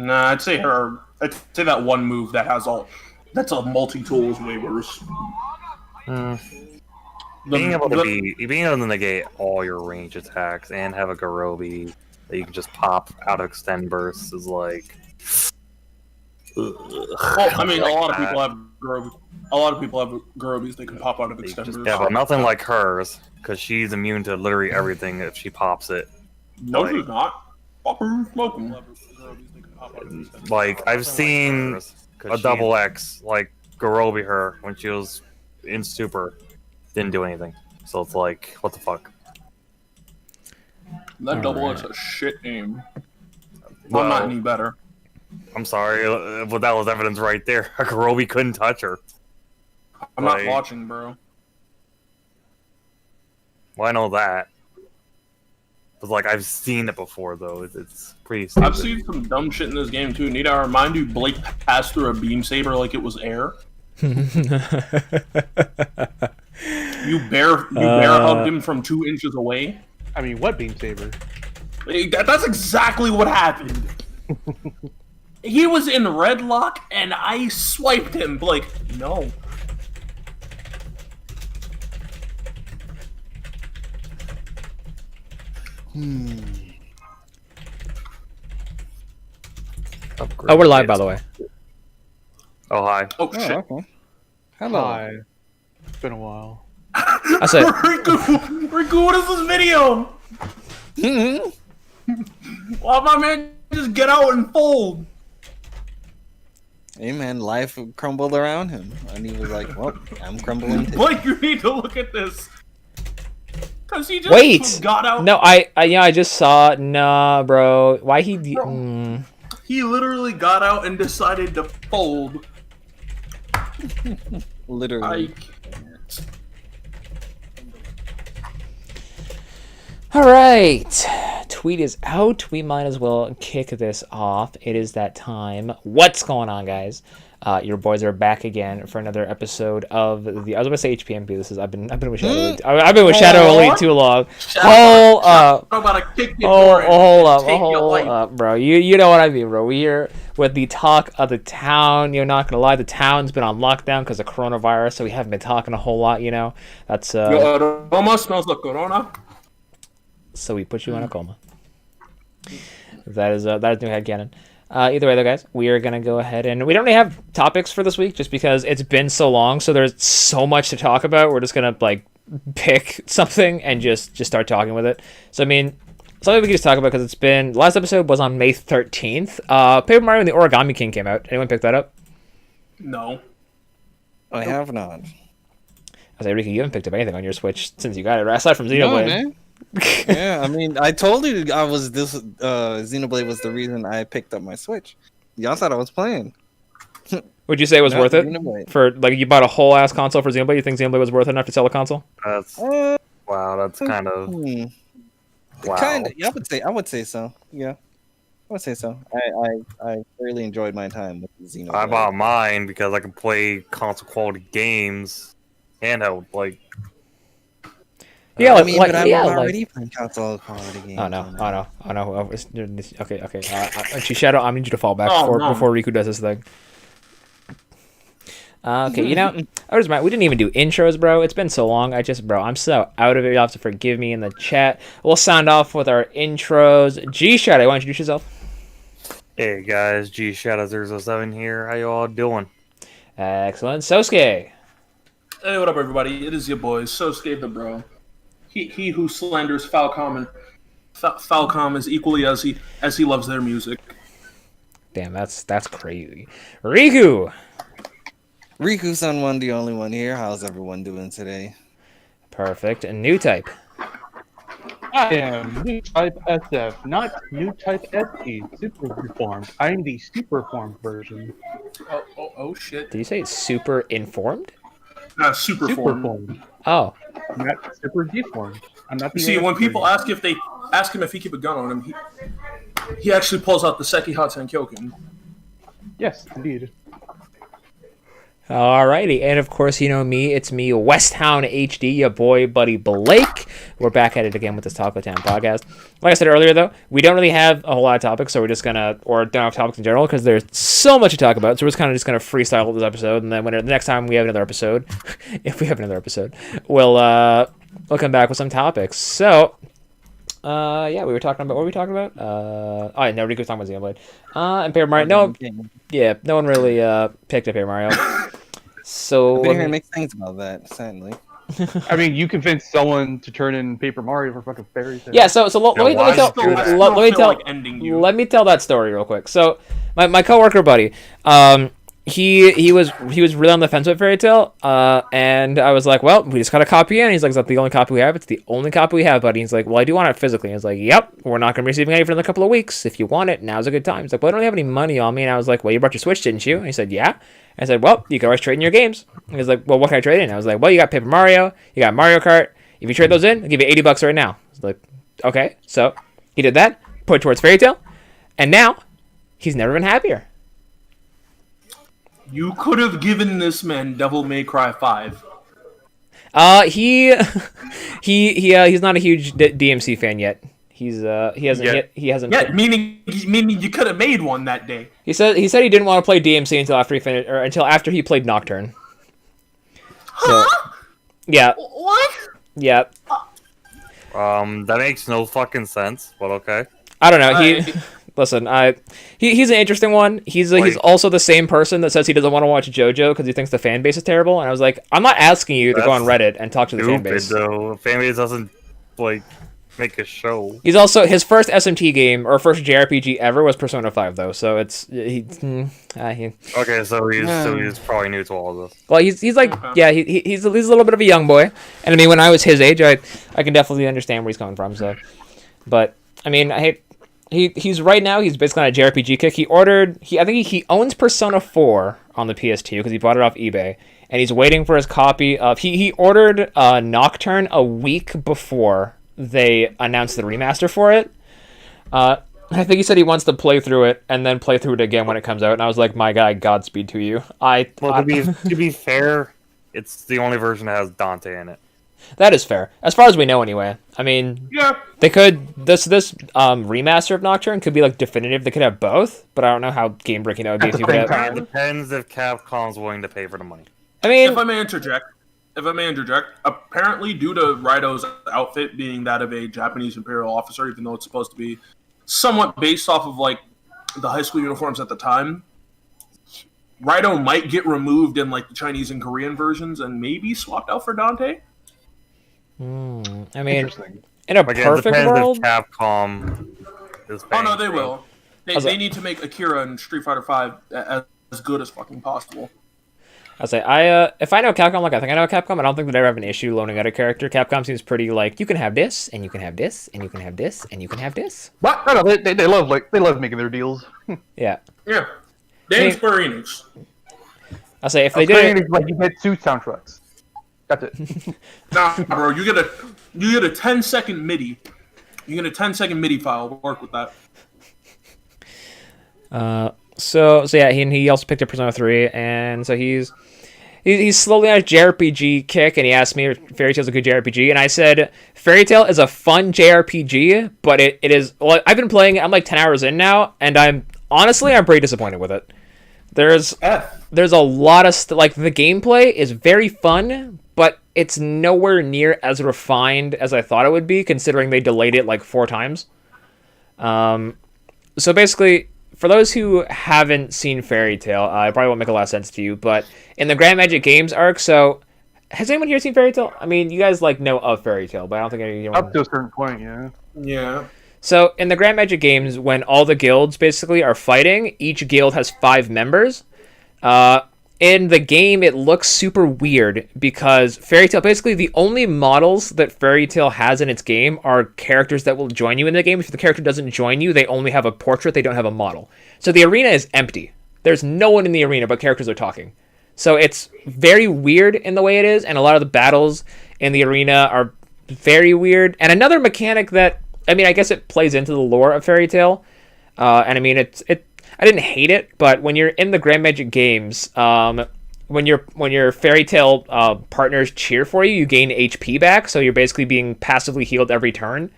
Nah, I'd say her. I'd say that one move that has all. That's a multi-tool is way worse. Being able to negate all your range attacks and have a Garobi that you can just pop out of extend bursts is like. Well, I mean, a lot of people have Garobi. A lot of people have Garobis they can pop out of extend bursts. Yeah, but nothing like hers because she's immune to literally everything if she pops it. No, she's not. Pop her, smoke 'em. Like I've seen a double X like Garobi her when she was in super. Didn't do anything. So it's like, what the fuck? That double X a shit aim. Well, I'm not any better. I'm sorry, but that was evidence right there. Garobi couldn't touch her. I'm not watching, bro. Well, I know that. But like, I've seen it before, though. It's pretty stupid. I've seen some dumb shit in this game, too. Need I remind you, Blake passed through a beam saber like it was air? You bear hugged him from 2 inches away. I mean, what beam saber? That's exactly what happened. He was in red lock, and I swiped him. Like, no. Oh, we're live, by the way. Oh, hi. Oh, shit. Okay. Hello. Hi. It's been a while. I said, Riku, what is this video? Why my man just get out and fold? Hey man, life crumbled around him, and he was like, "Well, I'm crumbling too." Blake, you need to look at this. Cause he just got out. No, I just saw. Nah, bro. Why he? He literally got out and decided to fold. Literally. All right, tweet is out. We might as well kick this off. It is that time. What's going on, guys? Your boys are back again for another episode of the. I was gonna say HPMP. This is I've been with Shadow Elite. I've been with Shadow Elite too long. Hold up. I'm about to kick you Hold up, bro. You know what I mean, bro. We here with the talk of the town. You're not gonna lie, the town's been on lockdown because of coronavirus, so we haven't been talking a whole lot. You know, that's Your aroma smells like corona. So we put you in a coma. That is new headcanon. Either way, though, guys, we are gonna go ahead and we don't really have topics for this week just because it's been so long. So there's so much to talk about. We're just gonna like pick something and just start talking with it. So I mean, something we can just talk about because it's been last episode was on May 13th. Paper Mario and the Origami King came out. Anyone pick that up? No. I have not. I was like, Riku, you haven't picked up anything on your Switch since you got it, right? Aside from Xenoblade. No, man. Yeah, I mean, I told you I was this. Xenoblade was the reason I picked up my Switch. Y'all thought I was playing. Would you say it was worth it Xenoblade. for like you bought a whole ass console for Xenoblade? You think Xenoblade was worth it enough to sell a console? That's wow. That's kind of wow. Kind of. Yeah, I would say so. Yeah, I would say so. I really enjoyed my time with Xenoblade. I bought mine because I can play console quality games handheld. Like, yeah, I mean, but I'm yeah, already playing console quality games. Oh no. Okay. Shadow, I need you to fall back before Riku does this thing. Okay, you know, we didn't even do intros, bro. It's been so long. I'm so out of it. You'll have to forgive me in the chat. We'll sound off with our intros. G Shadow, why don't you introduce yourself? hey guys, G Shadow 007 here. How you all doing? Excellent. Sosuke. Hey, what up, everybody? It is your boy, Sosuke the Bro. He who slanders Falcom and Falcom as equally as he loves their music. Damn, that's crazy. Riku. Riku-san one, the only one here. How's everyone doing today? Perfect. And new type. I am new type SF, not new type SE. Super reformed. I'm the super formed version. Oh shit. Did you say it's super informed? Super Super form. formed. Oh. I'm not super deformed. I'm not the See, when people version. ask him if he keep a gun on him, he actually pulls out the Sekihatsu Kyoken. Yes, indeed. Alrighty, and of course, you know me, it's me, Westtown HD, your boy, buddy Blake. We're back at it again with this Taco Town podcast. Like I said earlier, though, we don't really have a whole lot of topics, so we're just gonna, or don't have topics in general, because there's so much to talk about, so we're just gonna freestyle this episode, and then when the next time we have another episode, if we have another episode, we'll come back with some topics. So, yeah, we were talking about, what were we talking about? Oh, yeah, no, Rico was talking about Xenoblade. And Paper Mario, no one really picked up Paper Mario. So I've been hearing mixed things about that, sadly. I mean, you convinced someone to turn in Paper Mario for fucking fairy tale. Yeah, so let me tell that story real quick. So my coworker buddy, he was really on the fence with Fairy Tail, and I was like, well, we just got a copy in. He's like, is that the only copy we have? It's the only copy we have, buddy. He's like, well, I do want it physically. I was like, yep, we're not going to be receiving any for another couple of weeks. If you want it, now's a good time. He's like, well, I don't have any money on me. And I was like, well, you brought your Switch, didn't you? And he said, yeah. I said, well, you can always trade in your games. And he's like, well, what can I trade in? I was like, well, you got Paper Mario, you got Mario Kart. If you trade those in, I'll give you $80 right now. I was like, okay. So he did that, put it towards Fairy Tail, and now he's never been happier. You could have given this man Devil May Cry 5. He's not a huge DMC fan yet. He hasn't. Yeah, meaning you could have made one that day. He said he didn't want to play DMC until after he played Nocturne. So, yeah. What? Yeah. That makes no fucking sense, but okay. I don't know. Listen, he's an interesting one. He's also the same person that says he doesn't want to watch JoJo because he thinks the fan base is terrible. And I was like, I'm not asking you to go on Reddit and talk to the fan base. Though. The fan base doesn't make a show. He's also his first SMT game or first JRPG ever was Persona 5 though. So it's okay. So he's probably new to all of this. Well, he's like he's a little bit of a young boy, and I mean when I was his age, I can definitely understand where he's coming from. So, but I mean He's right now. He's basically on a JRPG kick. I think he owns Persona 4 on the PS2 because he bought it off eBay, and he's waiting for his copy of. He ordered Nocturne a week before they announced the remaster for it. I think he said he wants to play through it and then play through it again when it comes out. And I was like, my guy, Godspeed to you. To be fair, it's the only version that has Dante in it. That is fair, as far as we know, anyway. I mean, yeah, they could this remaster of Nocturne could be like definitive. They could have both, but I don't know how game breaking that would be. If you could have... It depends if Capcom's willing to pay for the money. I mean, if I may interject, apparently due to Raido's outfit being that of a Japanese imperial officer, even though it's supposed to be somewhat based off of like the high school uniforms at the time, Raido might get removed in like the Chinese and Korean versions and maybe swapped out for Dante. I mean, in a perfect world, Capcom is no, they will. They need to make Akira and Street Fighter V as good as fucking possible. I'll say if I know Capcom like I think I know Capcom, I don't think they'd ever have an issue loaning out a character. Capcom seems pretty like you can have this, and you can have this, and you can have this, and you can have this. What? No, they love making their deals. Yeah. Yeah. Damn Square Enix. I'll say if they did, like you get 2 soundtracks. That's it. Nah, bro, you get a 10-second MIDI. You get a 10-second MIDI file. Work with that. So yeah, he also picked up Persona 3, and so he's slowly on a JRPG kick, and he asked me if Fairy Tail's a good JRPG, and I said Fairy Tail is a fun JRPG, but it is. Well, I've been playing it. I'm like 10 hours in now, and I'm pretty disappointed with it. There's a lot of like the gameplay is very fun, but it's nowhere near as refined as I thought it would be, considering they delayed it like 4 times. So basically, for those who haven't seen Fairy Tail, it probably won't make a lot of sense to you, but in the Grand Magic Games arc, so has anyone here seen Fairy Tail? I mean, you guys like know of Fairy Tail, but I don't think anyone... Up to a certain point, yeah. Yeah. So in the Grand Magic Games, when all the guilds basically are fighting, each guild has 5 members. In the game, it looks super weird because Fairy Tail, basically the only models that Fairy Tail has in its game are characters that will join you in the game. If the character doesn't join you, they only have a portrait, they don't have a model. So the arena is empty. There's no one in the arena, but characters are talking. So it's very weird in the way it is, and a lot of the battles in the arena are very weird. And another mechanic that, I mean, I guess it plays into the lore of Fairy Tail, and I mean, I didn't hate it, but when you're in the Grand Magic Games, when your fairy tale partners cheer for you, you gain HP back, so you're basically being passively healed every turn.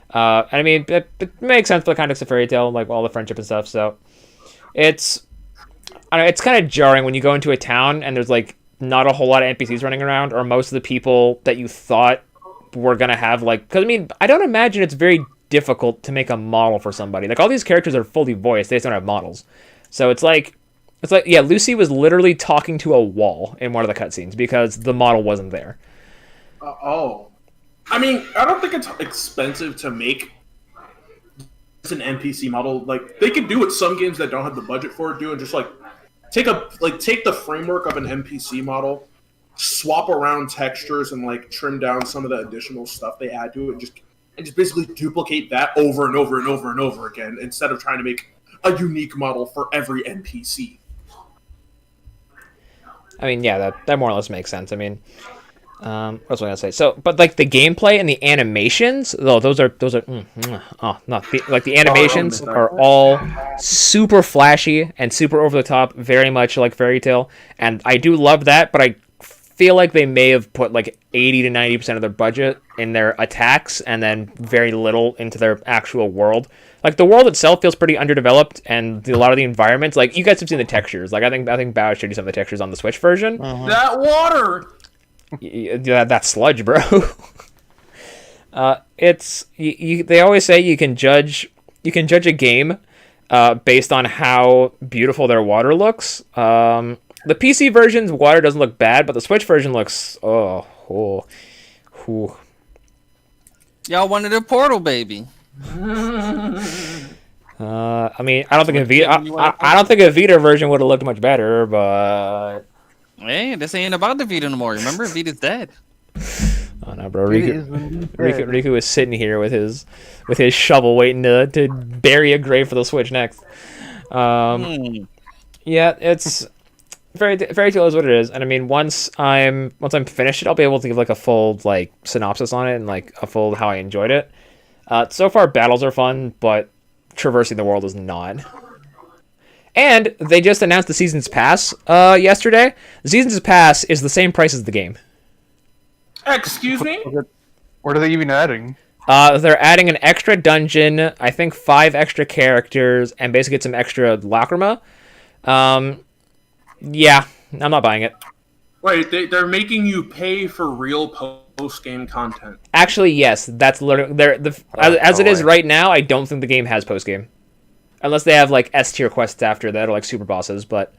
I mean, it makes sense for the context of fairy tale, like all the friendship and stuff. So it's it's kind of jarring when you go into a town and there's like not a whole lot of NPCs running around, or most of the people that you thought were gonna have like. Because I mean, I don't imagine it's very difficult to make a model for somebody. Like all these characters are fully voiced; they just don't have models. So it's like yeah, Lucy was literally talking to a wall in one of the cutscenes because the model wasn't there. I mean, I don't think it's expensive to make an NPC model. Like they could do what some games that don't have the budget for it do, and just like take the framework of an NPC model, swap around textures, and like trim down some of the additional stuff they add to it, and just basically duplicate that over and over and over and over again, instead of trying to make a unique model for every NPC. I mean, yeah, that more or less makes sense. I mean, what else was I gonna say? So, but like the gameplay and the animations, though, those are like the animations are all super flashy and super over the top, very much like Fairy Tail, and I do love that. But I feel like they may have put like 80 to 90% of their budget in their attacks, and then very little into their actual world. Like the world itself feels pretty underdeveloped, and a lot of the environments, like you guys have seen the textures. Like I think Bao showed you some of the textures on the Switch version. That water. Yeah, that sludge, bro. They always say you can judge a game based on how beautiful their water looks. The PC version's water doesn't look bad, but the Switch version looks Y'all wanted a Portal, baby. I mean, I don't think a Vita version would have looked much better, but hey, this ain't about the Vita no more. Remember, Vita's dead. Oh no, bro! Riku is sitting here with his shovel, waiting to bury a grave for the Switch next. Yeah, it's Fairy Tail is what it is, and I mean, once I'm finished it, I'll be able to give like a full like synopsis on it and like a full how I enjoyed it. So far, battles are fun, but traversing the world is not. And they just announced the Season's Pass yesterday. The Season's Pass is the same price as the game. Excuse me? What are they even adding? They're adding an extra dungeon, I think 5 extra characters, and basically some extra lacrima. Yeah, I'm not buying it. Wait, they're making you pay for real post-game content. Actually, yes, that's literally... As it is right now, I don't think the game has post-game. Unless they have, like, S-tier quests after that, or, like, super bosses, but...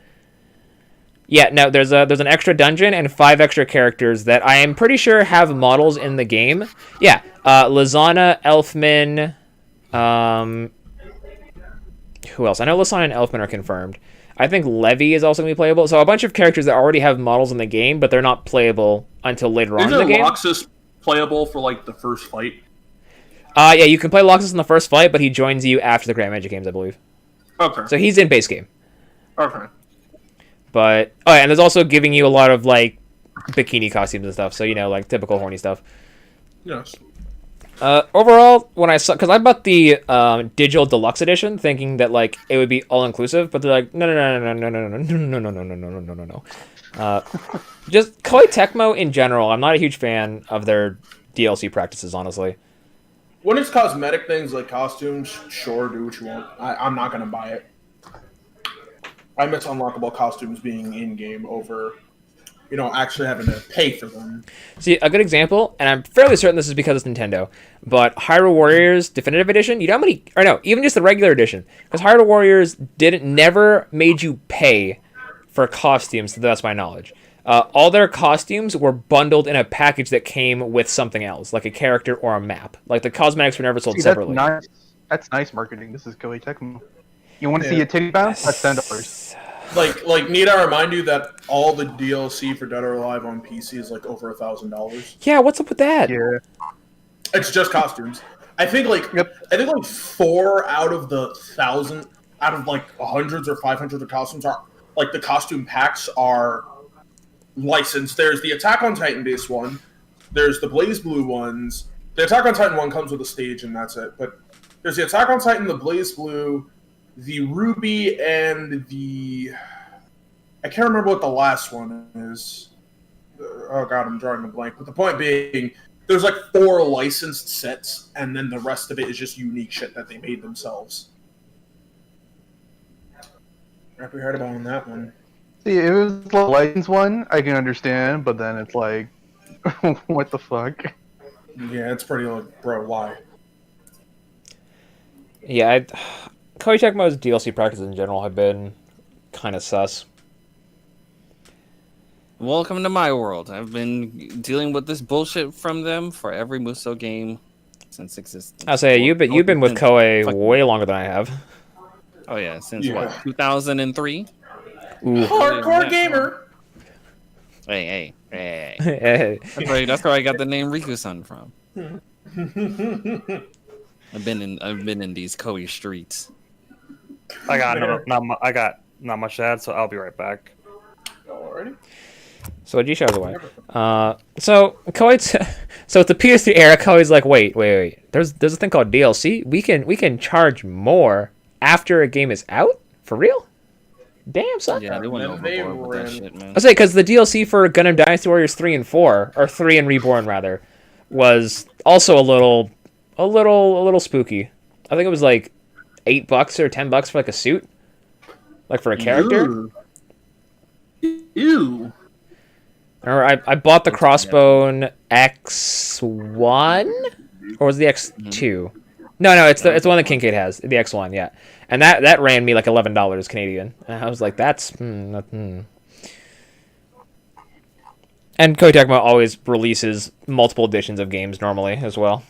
Yeah, no, there's an extra dungeon and 5 extra characters that I am pretty sure have models in the game. Yeah, Lizana, Elfman, who else? I know Lizana and Elfman are confirmed. I think Levi is also going to be playable. So a bunch of characters that already have models in the game, but they're not playable until later on in the game. Isn't Loxus playable for, like, the first fight? Yeah, you can play Loxus in the first fight, but he joins you after the Grand Magic Games, I believe. Okay. So he's in base game. Okay. But and there's also giving you a lot of like bikini costumes and stuff, so you know, like typical horny stuff. Yes. Overall, when I saw, because I bought the digital deluxe edition, thinking that like it would be all inclusive, but they're like, no. Just Koei Tecmo in general, I'm not a huge fan of their DLC practices, honestly. When it's cosmetic things like costumes, sure, do what you want. I'm not gonna buy it. I miss unlockable costumes being in-game over, actually having to pay for them. See, a good example, and I'm fairly certain this is because it's Nintendo, but Hyrule Warriors Definitive Edition, you know how many, or no, even just the regular edition, because Hyrule Warriors never made you pay for costumes, to the best of my knowledge. All their costumes were bundled in a package that came with something else, like a character or a map. Like, the cosmetics were never sold separately. That's nice marketing. This is Koei Tecmo. You want to see a titty bounce? That's $10. Like, need I remind you that all the DLC for Dead or Alive on PC is like over $1,000? Yeah, what's up with that? Yeah. It's just costumes. I think like 4 out of the 1,000, out of like hundreds or 500 of costumes are like the costume packs are licensed. There's the Attack on Titan base one. There's the Blaze Blue ones. The Attack on Titan one comes with a stage and that's it. But there's the Attack on Titan, the Blaze Blue, the Ruby, and the I can't remember what the last one is. Oh god, I'm drawing a blank. But the point being, there's like 4 licensed sets, and then the rest of it is just unique shit that they made themselves. Wrap your head about that one. See, if it was the licensed one, I can understand, but then it's like, what the fuck? Yeah, it's pretty like, bro, why? Yeah, Koei Tecmo's DLC practices in general have been kind of sus. Welcome to my world. I've been dealing with this bullshit from them for every Musou game since existence. I'll say you've been with Koei way longer than I have. Oh yeah, since what, 2003? Hardcore gamer. Hey. Hey. That's where I got the name Riku-san from. I've been in these Koei streets. I got not much to add, so I'll be right back. Alrighty. So G shows away. So Koei, so it's the PS3 era. Koei's like, wait. There's a thing called DLC. We can charge more after a game is out for real. Damn son. Yeah, they went overboard with that shit, man. I say because the DLC for Gundam Dynasty Warriors 3 and 4, or 3 and Reborn rather, was also a little spooky. I think it was like $8 or $10 for like a suit, like for a character. Ew. Or I bought the Crossbone X1, or was it the X2? No, it's the one that Kincaid has, the X1, yeah. And that ran me like $11 Canadian, and I was like, that's And Koei Tecmo always releases multiple editions of games normally as well.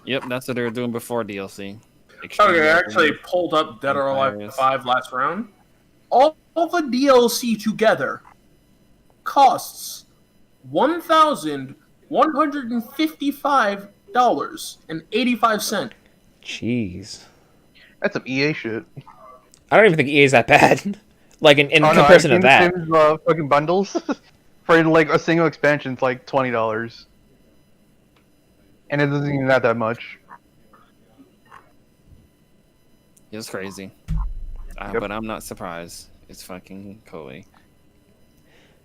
Yep, that's what they were doing before DLC. Okay, I actually pulled up Dead or Alive 5 last round. All the DLC together costs $1,155.85. Jeez. That's some EA shit. I don't even think EA is that bad. Like in comparison to that. Fucking bundles for like a single expansion, it's like $20, and it doesn't even that much. It's crazy. Yep. But I'm not surprised. It's fucking Koei.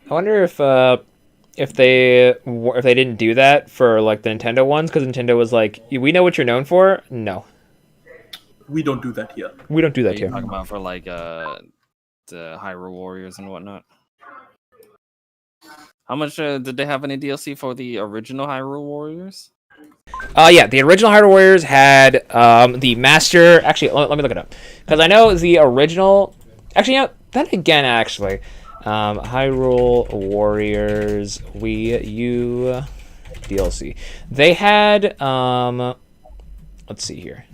I wonder if they didn't do that for like the Nintendo ones, because Nintendo was like, we know what you're known for. No, We don't do that here. we don't do that What are you here. talking about for like the Hyrule Warriors and whatnot? How much did they have any DLC for the original Hyrule Warriors? Yeah, the original Hyrule Warriors had the Master. Actually, let me look it up, because I know the original. Actually, yeah. Then again, actually, Hyrule Warriors Wii U DLC. They had let's see here.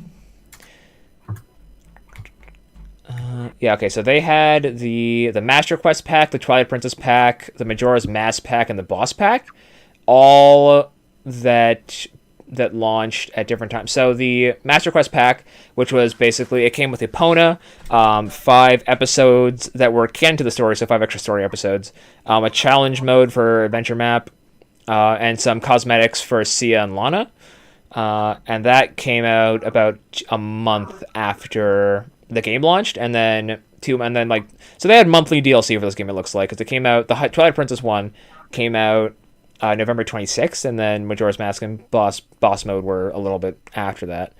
Yeah, okay, so they had the Master Quest pack, the Twilight Princess pack, the Majora's Mask pack, and the Boss pack, all that launched at different times. So the Master Quest pack, which was basically, it came with Epona, 5 episodes that were canon to the story, so 5 extra story episodes, a challenge mode for Adventure Map, and some cosmetics for Sia and Lana, and that came out about a month after the game launched, and then so they had monthly DLC for this game. It looks like, because it came out, the Twilight Princess one came out November 26th, and then Majora's Mask and Boss Mode were a little bit after that.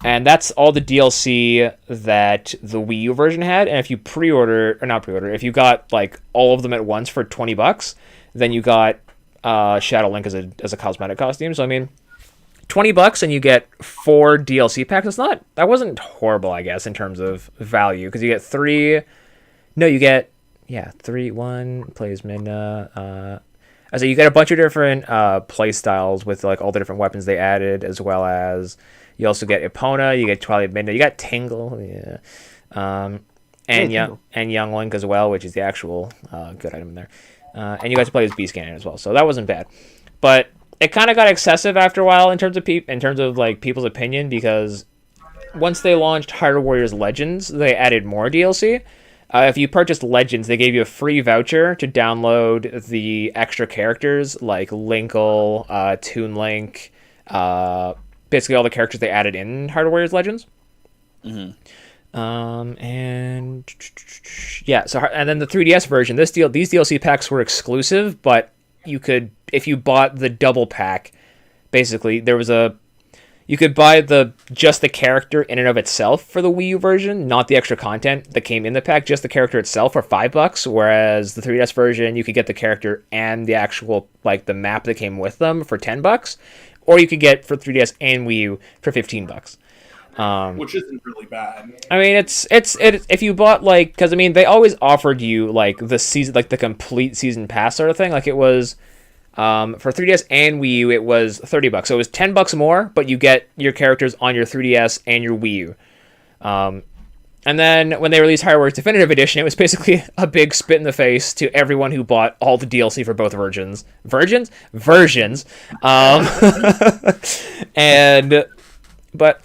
And that's all the DLC that the Wii U version had. And if you if you got like all of them at once for $20, then you got Shadow Link as a cosmetic costume. So I mean, $20 and you get 4 DLC packs. That wasn't horrible, I guess, in terms of value, because you get 3. No, you get 1 plays Midna. So you get a bunch of different play styles with like all the different weapons they added, as well as you also get Epona, you get Twilight Midna, you got Tingle, and Young Link as well, which is the actual good item in there. And you got to play as Beast Ganon as well, so that wasn't bad. But it kind of got excessive after a while in terms of people's opinion, because once they launched Hyrule Warriors Legends, they added more DLC. If you purchased Legends, they gave you a free voucher to download the extra characters like Linkle, Toon Link, basically all the characters they added in Hyrule Warriors Legends. Mm-hmm. And Yeah. So and then the 3DS version, these DLC packs were exclusive, but you could, if you bought the double pack, basically you could buy just the character in and of itself for the Wii U version, not the extra content that came in the pack, just the character itself for $5, whereas the 3DS version you could get the character and the actual like the map that came with them for $10, or you could get for 3DS and Wii U for $15. Which isn't really bad. I mean, it's if you bought like, because I mean they always offered you like the season, like the complete season pass sort of thing. Like it was for 3DS and Wii U, it was $30. So it was $10 more, but you get your characters on your 3DS and your Wii U. And then when they released Hyrule Definitive Edition, it was basically a big spit in the face to everyone who bought all the DLC for both versions. But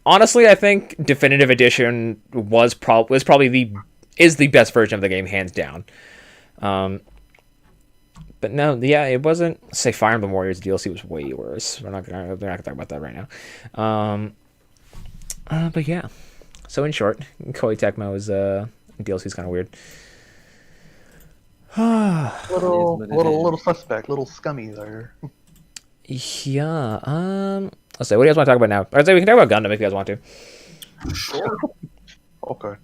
honestly, I think Definitive Edition is probably the best version of the game, hands down. But no, yeah, it wasn't. Say Fire Emblem Warriors DLC was way worse. They're not gonna talk about that right now. But yeah. So in short, Koei Tecmo's DLC is kind of weird. little suspect, little scummy there. Yeah. Let's say, what do you guys want to talk about now? I'd say we can talk about Gundam if you guys want to. Sure. Okay.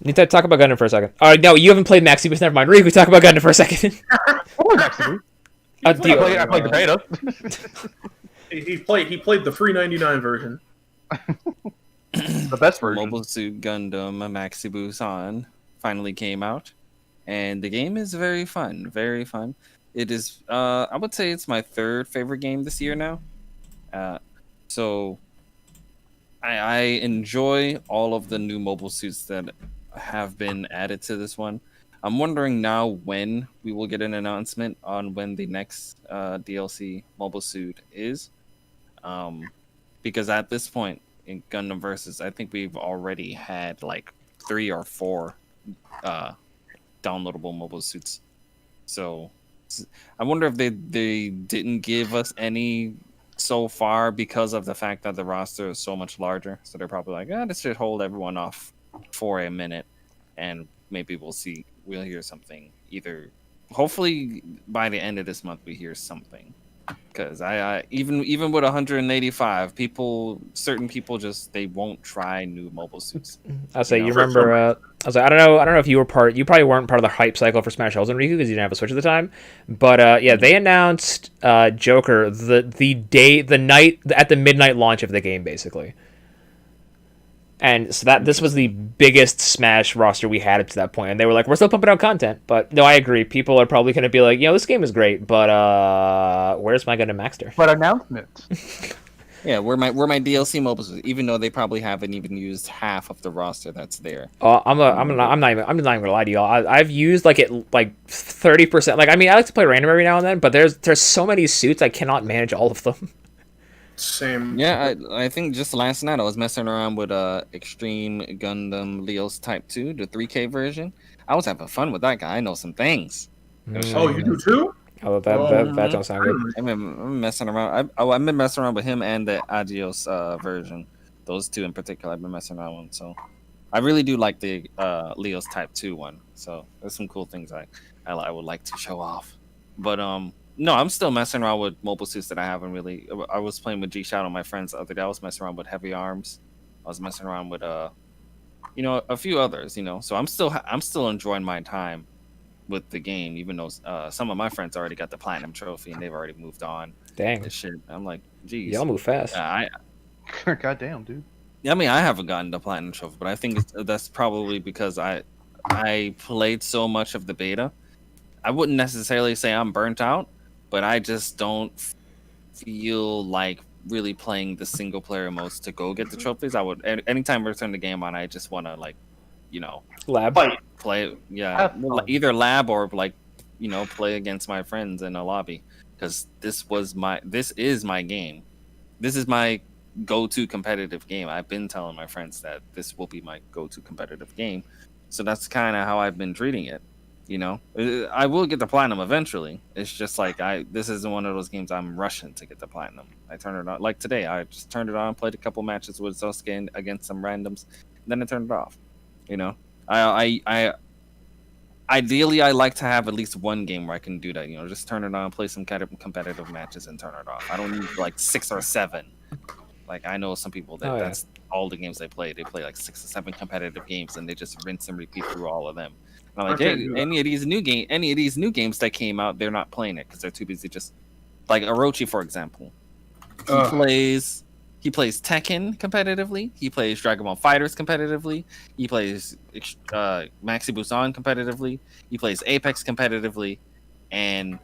Need to talk about Gundam for a second. All right, no, you haven't played Maxi, never mind. We talk about Gundam for a second. I played the beta. He played the free 99 version. The best version. Mobile Suit Gundam Maxi Busan finally came out, and the game is very fun. Very fun. It is. I would say it's my third favorite game this year now. So I enjoy all of the new mobile suits that have been added to this one. I'm wondering now when we will get an announcement on when the next DLC mobile suit is, because at this point in Gundam Versus, I think we've already had like 3 or 4 downloadable mobile suits. So I wonder if they didn't give us any so far because of the fact that the roster is so much larger. So they're probably like, this should hold everyone off for a minute, and maybe we'll hear something. Either hopefully by the end of this month we hear something. Because I even with 185 certain people just they won't try new mobile suits. I'll say you remember. I was like, I don't know if you were you probably weren't part of the hype cycle for Smash Ultimate Riku because you didn't have a Switch at the time. But yeah, they announced Joker the night at the midnight launch of the game, basically. And so this was the biggest Smash roster we had up to that point. And they were like, we're still pumping out content. But no, I agree. People are probably going to be like, this game is great, but where's my Gundam Maxter? But announcements. Yeah, where my DLC mobiles, even though they probably haven't even used half of the roster that's there. I'm not even gonna lie to y'all. I've used like 30%. Like, I mean, I like to play random every now and then, but there's so many suits I cannot manage all of them. Same. Yeah, I think just last night I was messing around with Extreme Gundam Leos Type 2, the 3K version. I was having fun with that guy. I know some things. Oh, you do too? Oh, that don't sound good. I've been messing around. I've been messing around with him and the Adios version. Those two in particular, I've been messing around with. So I really do like the Leos Type 2 one. So there's some cool things I would like to show off. But no, I'm still messing around with mobile suits that I haven't really. I was playing with G Shadow, my friends, the other day. I was messing around with Heavy Arms. I was messing around with a few others. So I'm still enjoying my time with the game, even though some of my friends already got the platinum trophy and they've already moved on. Dang. This shit. I'm like, geez. Y'all move fast. Goddamn, dude. I mean, I haven't gotten the platinum trophy, but I think that's probably because I played so much of the beta. I wouldn't necessarily say I'm burnt out, but I just don't feel like really playing the single player modes to go get the trophies. I would anytime I turn the game on, I just want to Lab. play. Yeah, either lab or play against my friends in a lobby, because this is my game. This is my go-to competitive game. I've been telling my friends that this will be my go-to competitive game, so that's kind of how I've been treating it. I will get the platinum eventually. It's just like this isn't one of those games I'm rushing to get the platinum. I turn it on like today. I just turned it on, played a couple matches with Zosuke against some randoms, and then I turned it off. I ideally I like to have at least one game where I can do that. You know, just turn it on, play some kind of competitive matches, and turn it off. I don't need like 6 or 7. Like I know some people that that's all the games they play. They play like 6 or 7 competitive games, and they just rinse and repeat through all of them. And I'm like, hey, any of these new games that came out, they're not playing it because they're too busy. Just like Orochi, for example, he plays Tekken competitively. He plays Dragon Ball Fighters competitively. He plays Maxi Busan competitively. He plays Apex competitively, and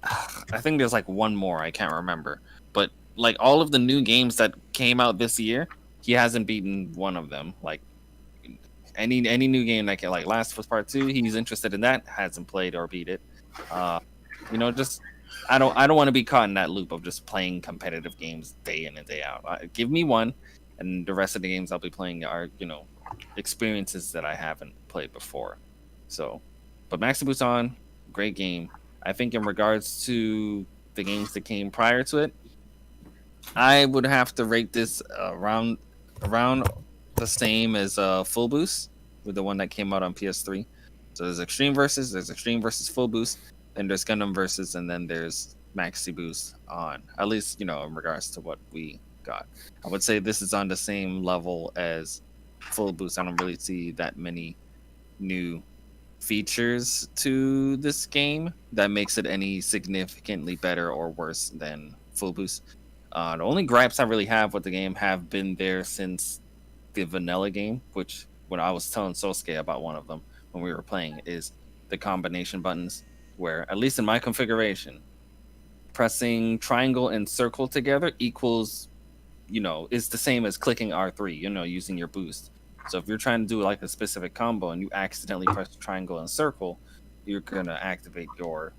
I think there's like one more I can't remember. But like all of the new games that came out this year, he hasn't beaten one of them. Like any new game that can, like Last of Us Part 2, he's interested in that, hasn't played or beat it. You know, just I don't want to be caught in that loop of just playing competitive games day in and day out. Give me one, and the rest of the games I'll be playing are, you know, experiences that I haven't played before. So, but Maxi Busan, great game. I think in regards to the games that came prior to it, I would have to rate this around the same as Full Boost, with the one that came out on PS3. So there's Extreme versus Full Boost, then there's Gundam versus, and then there's Maxi Boost on, at least, you know, in regards to what we got. I would say this is on the same level as Full Boost. I don't really see that many new features to this game that makes it any significantly better or worse than Full Boost. The only gripes I really have with the game have been there since the vanilla game, which when I was telling Sosuke about one of them when we were playing, is the combination buttons, where at least in my configuration, pressing triangle and circle together equals, you know, is the same as clicking R3, you know, using your boost. So if you're trying to do like a specific combo and you accidentally press triangle and circle, you're gonna activate your,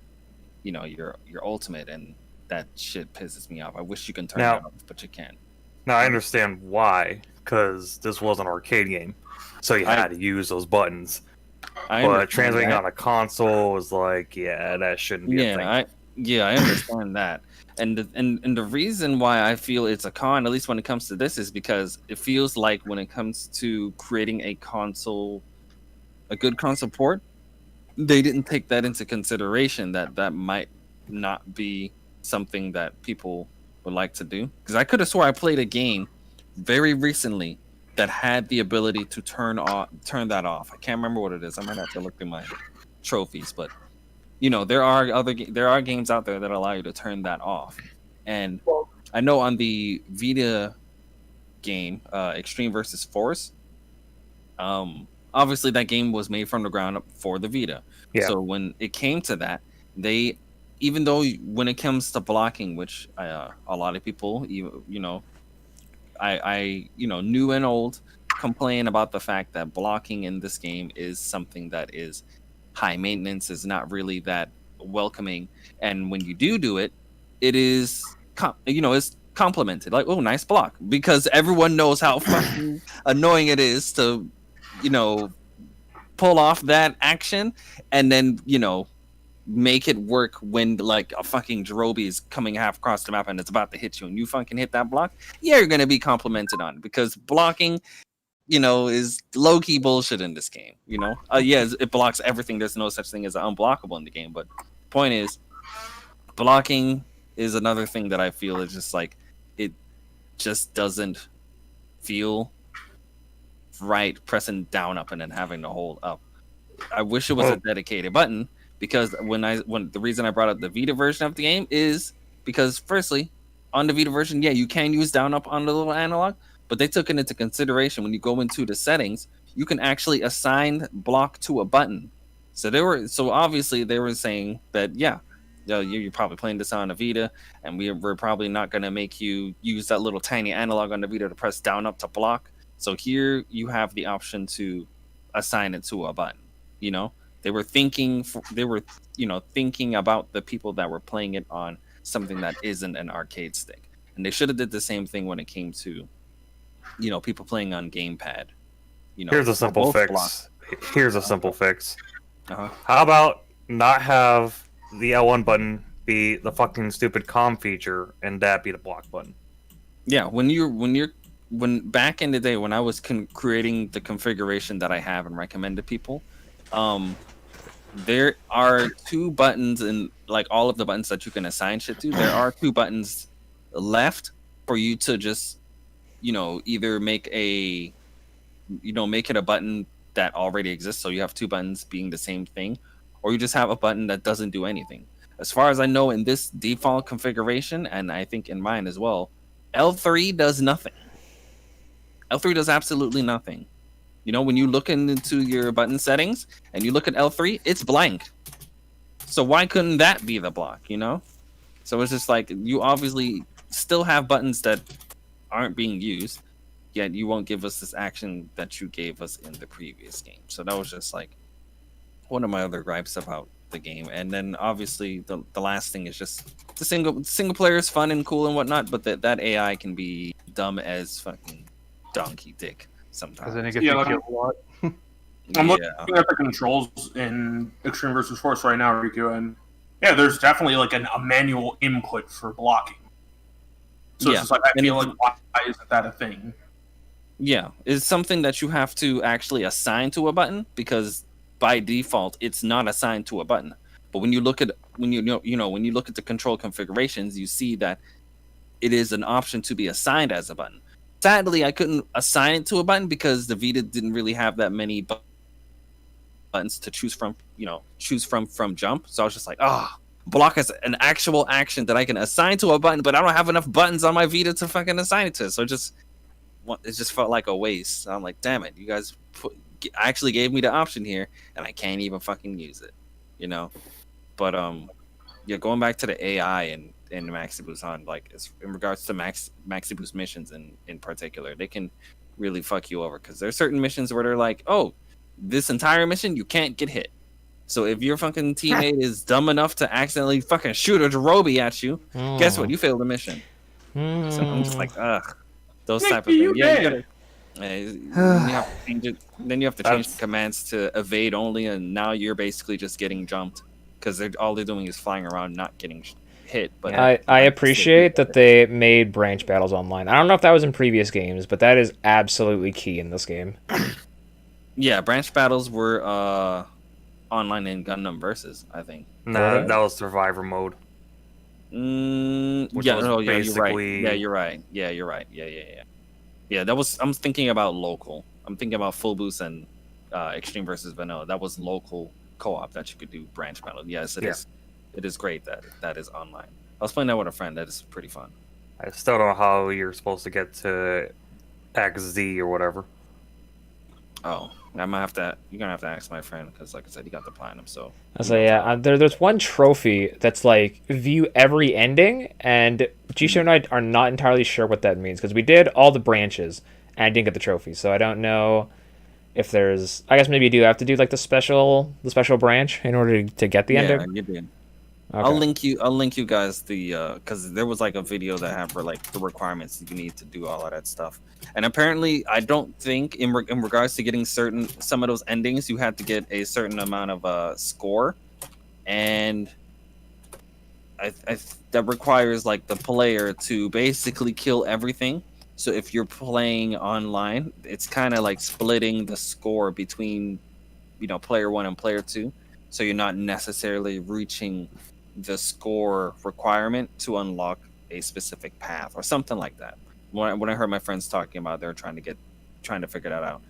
you know, your ultimate, and that shit pisses me off. I wish you can turn it off, but you can't. Now I understand why, because this was an arcade game, so you had to use those buttons. But translating on a console was like, yeah, that shouldn't be a thing. I understand that. And the reason why I feel it's a con, at least when it comes to this, is because it feels like when it comes to creating a good console port, they didn't take that into consideration, that might not be something that people would like to do. Because I could have swore I played a game very recently that had the ability to turn that off. I can't remember what it is. I might have to look through my trophies, but you know, there are games out there that allow you to turn that off. And I know on the Vita game, Extreme versus Force, obviously that game was made from the ground up for the Vita. Yeah. So when it came to that, they, even though when it comes to blocking, which a lot of people, you know, I you know, new and old, complain about the fact that blocking in this game is something that is high maintenance, is not really that welcoming, and when you do it, it is you know, it's complimented, like, oh, nice block, because everyone knows how fucking annoying it is to, you know, pull off that action and then, you know, make it work when like a fucking Jirobi is coming half across the map and it's about to hit you and you fucking hit that block. Yeah, you're gonna be complimented on it, because blocking, you know, is low-key bullshit in this game, you know? Yeah, it blocks everything. There's no such thing as unblockable in the game, but point is, blocking is another thing that I feel is just like, it just doesn't feel right pressing down up and then having to hold up. I wish it was a dedicated button, because when the reason I brought up the Vita version of the game is because, firstly, on the Vita version, yeah, you can use down up on the little analog, but they took it into consideration. When you go into the settings, you can actually assign block to a button. So obviously they were saying that, yeah, you're probably playing this on a Vita, and we're probably not going to make you use that little tiny analog on the Vita to press down up to block. So here you have the option to assign it to a button. You know, they were thinking about the people that were playing it on something that isn't an arcade stick, and they should have did the same thing when it came to, you know, people playing on gamepad. You know, here's a simple fix. How about not have the L1 button be the fucking stupid comm feature and that be the block button? Yeah, when you're when back in the day when I was creating the configuration that I have and recommend to people, there are 2 buttons in like all of the buttons that you can assign shit to. There are 2 buttons left for you to just, either make a, make it a button that already exists. So you have 2 buttons being the same thing, or you just have a button that doesn't do anything. As far as I know, in this default configuration, and I think in mine as well, L3 does nothing. L3 does absolutely nothing. When you look into your button settings and you look at L3, it's blank. So why couldn't that be the block, So it's just like, you obviously still have buttons that aren't being used, yet you won't give us this action that you gave us in the previous game. So that was just like one of my other gripes about the game. And then obviously the last thing is just the single player is fun and cool and whatnot, but that AI can be dumb as fucking donkey dick sometimes. Then it gets killed a lot. I'm looking at the controls in Extreme versus Force right now, Riku, and there's definitely like a manual input for blocking. So it's just like, I feel like, why isn't that a thing? Yeah, it's something that you have to actually assign to a button, because by default it's not assigned to a button. But when you look at when you look at the control configurations, you see that it is an option to be assigned as a button. Sadly, I couldn't assign it to a button because the Vita didn't really have that many buttons to choose from jump. So I was just like, block as an actual action that I can assign to a button, but I don't have enough buttons on my Vita to fucking assign it to. So it just felt like a waste. So I'm like, damn it, you guys actually gave me the option here, and I can't even fucking use it, But going back to the AI and Maxi Busan, like in regards to Maxi Boost missions in particular, they can really fuck you over, because there are certain missions where they're like, oh, this entire mission you can't get hit. So if your fucking teammate is dumb enough to accidentally fucking shoot a Jirobi at you, guess what? You failed the mission. So I'm just like, ugh, those type of things. You have to change it. Then you have to change the commands to evade only, and now you're basically just getting jumped, because all they're doing is flying around, not getting hit. But I appreciate that they made branch battles online. I don't know if that was in previous games, but that is absolutely key in this game. Yeah, branch battles were online in Gundam Versus, I think. No, that was Survivor mode. You're right. Yeah, you're right. Yeah, that was. I'm thinking about local. I'm thinking about Full Boost and Extreme versus Vanilla. That was local co-op that you could do branch battle. Yes, it is. It is great that is online. I was playing that with a friend. That is pretty fun. I still don't know how you're supposed to get to XZ or whatever. Oh, you're gonna have to ask my friend, because like I said, he got the platinum. So there's one trophy that's like view every ending, and Jisho and I are not entirely sure what that means, because we did all the branches and I didn't get the trophy, so I don't know if there's. I guess maybe you do have to do like the special branch in order to get the ending. Yeah, you did. Okay. I'll link you guys the because there was like a video that had for like the requirements you need to do all of that stuff. And apparently, I don't think in regards to getting some of those endings, you had to get a certain amount of score, and that requires like the player to basically kill everything. So if you're playing online, it's kind of like splitting the score between player 1 and player 2. So you're not necessarily reaching the score requirement to unlock a specific path or something like that. When I heard my friends talking about, they're trying to figure that out.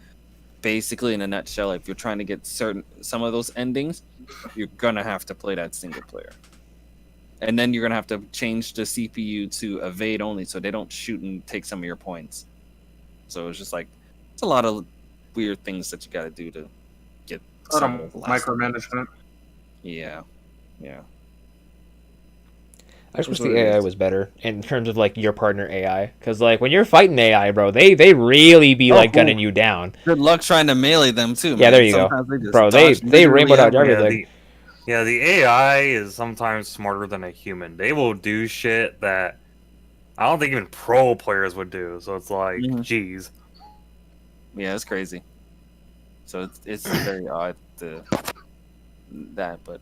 Basically, in a nutshell, if you're trying to get some of those endings, you're gonna have to play that single player, and then you're gonna have to change the CPU to evade only, so they don't shoot and take some of your points. So it's just like it's a lot of weird things that you got to do to get some of the micromanagement. Yeah. I just wish the AI was better in terms of like your partner AI, because like when you're fighting AI, bro, they really be gunning you down. Good luck trying to melee them too. Yeah, man. there you go, bro. They rainbow dodge everything. The AI is sometimes smarter than a human. They will do shit that I don't think even pro players would do. So it's like, geez. Yeah, it's crazy. So it's very odd but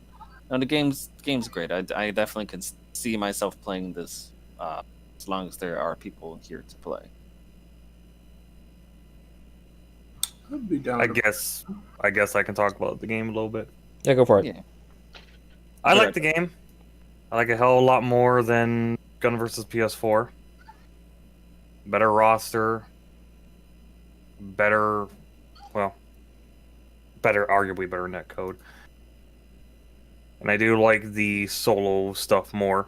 no, the game's great. I definitely can see myself playing this as long as there are people here to play. I'd be down. I guess I can talk about the game a little bit. Yeah, go for it. Yeah. I like the game. I like it a hell of a lot more than Gun vs. PS4. Better roster. Better, arguably better netcode. And I do like the solo stuff more.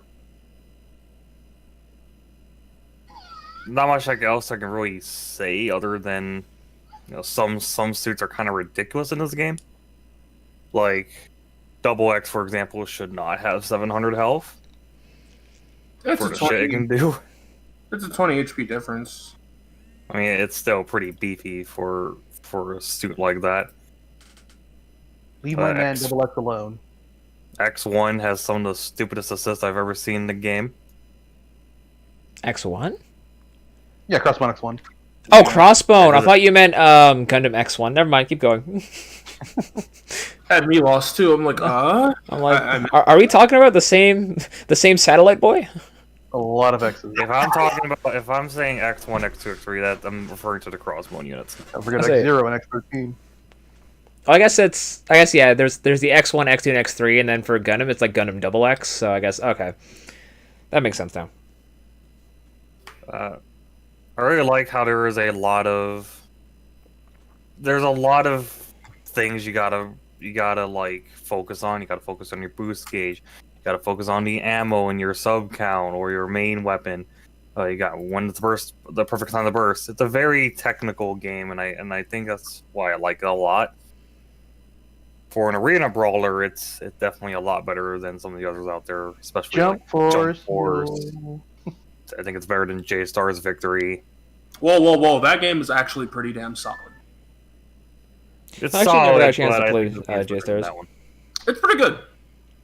Not much else I can really say other than, some suits are kind of ridiculous in this game. Like, Double X, for example, should not have 700 health It's for a the shit it 20, can do. it's a 20 HP difference. I mean, it's still pretty beefy for a suit like that. Leave my man X. Double X alone. X1 has some of the stupidest assists I've ever seen in the game. X1? Yeah, Crossbone X1. Oh, Crossbone. I Is it- thought you meant Gundam X1. Never mind. Keep going. Had me lost too. I'm like, I'm like, I- are we talking about the same satellite boy? A lot of X's. If I'm saying X1, X2, X3, that I'm referring to the Crossbone units. Don't forget I say- X0 and X13. Oh, I guess yeah. There's the X1, X2, and X3, and then for Gundam it's like Gundam Double X. So I guess okay, that makes sense now. I really like how there's a lot of things you gotta like focus on. You gotta focus on your boost gauge. You gotta focus on the ammo in your sub count or your main weapon. You got when to burst, the perfect time to burst. It's a very technical game, and I think that's why I like it a lot. For an arena brawler, it's definitely a lot better than some of the others out there, especially Jump like Force. Jump Force. I think it's better than J-Star's Victory. whoa! That game is actually pretty damn solid. It's I actually never got a chance but to I play, think the game's better than J-Stars. that one. It's pretty good.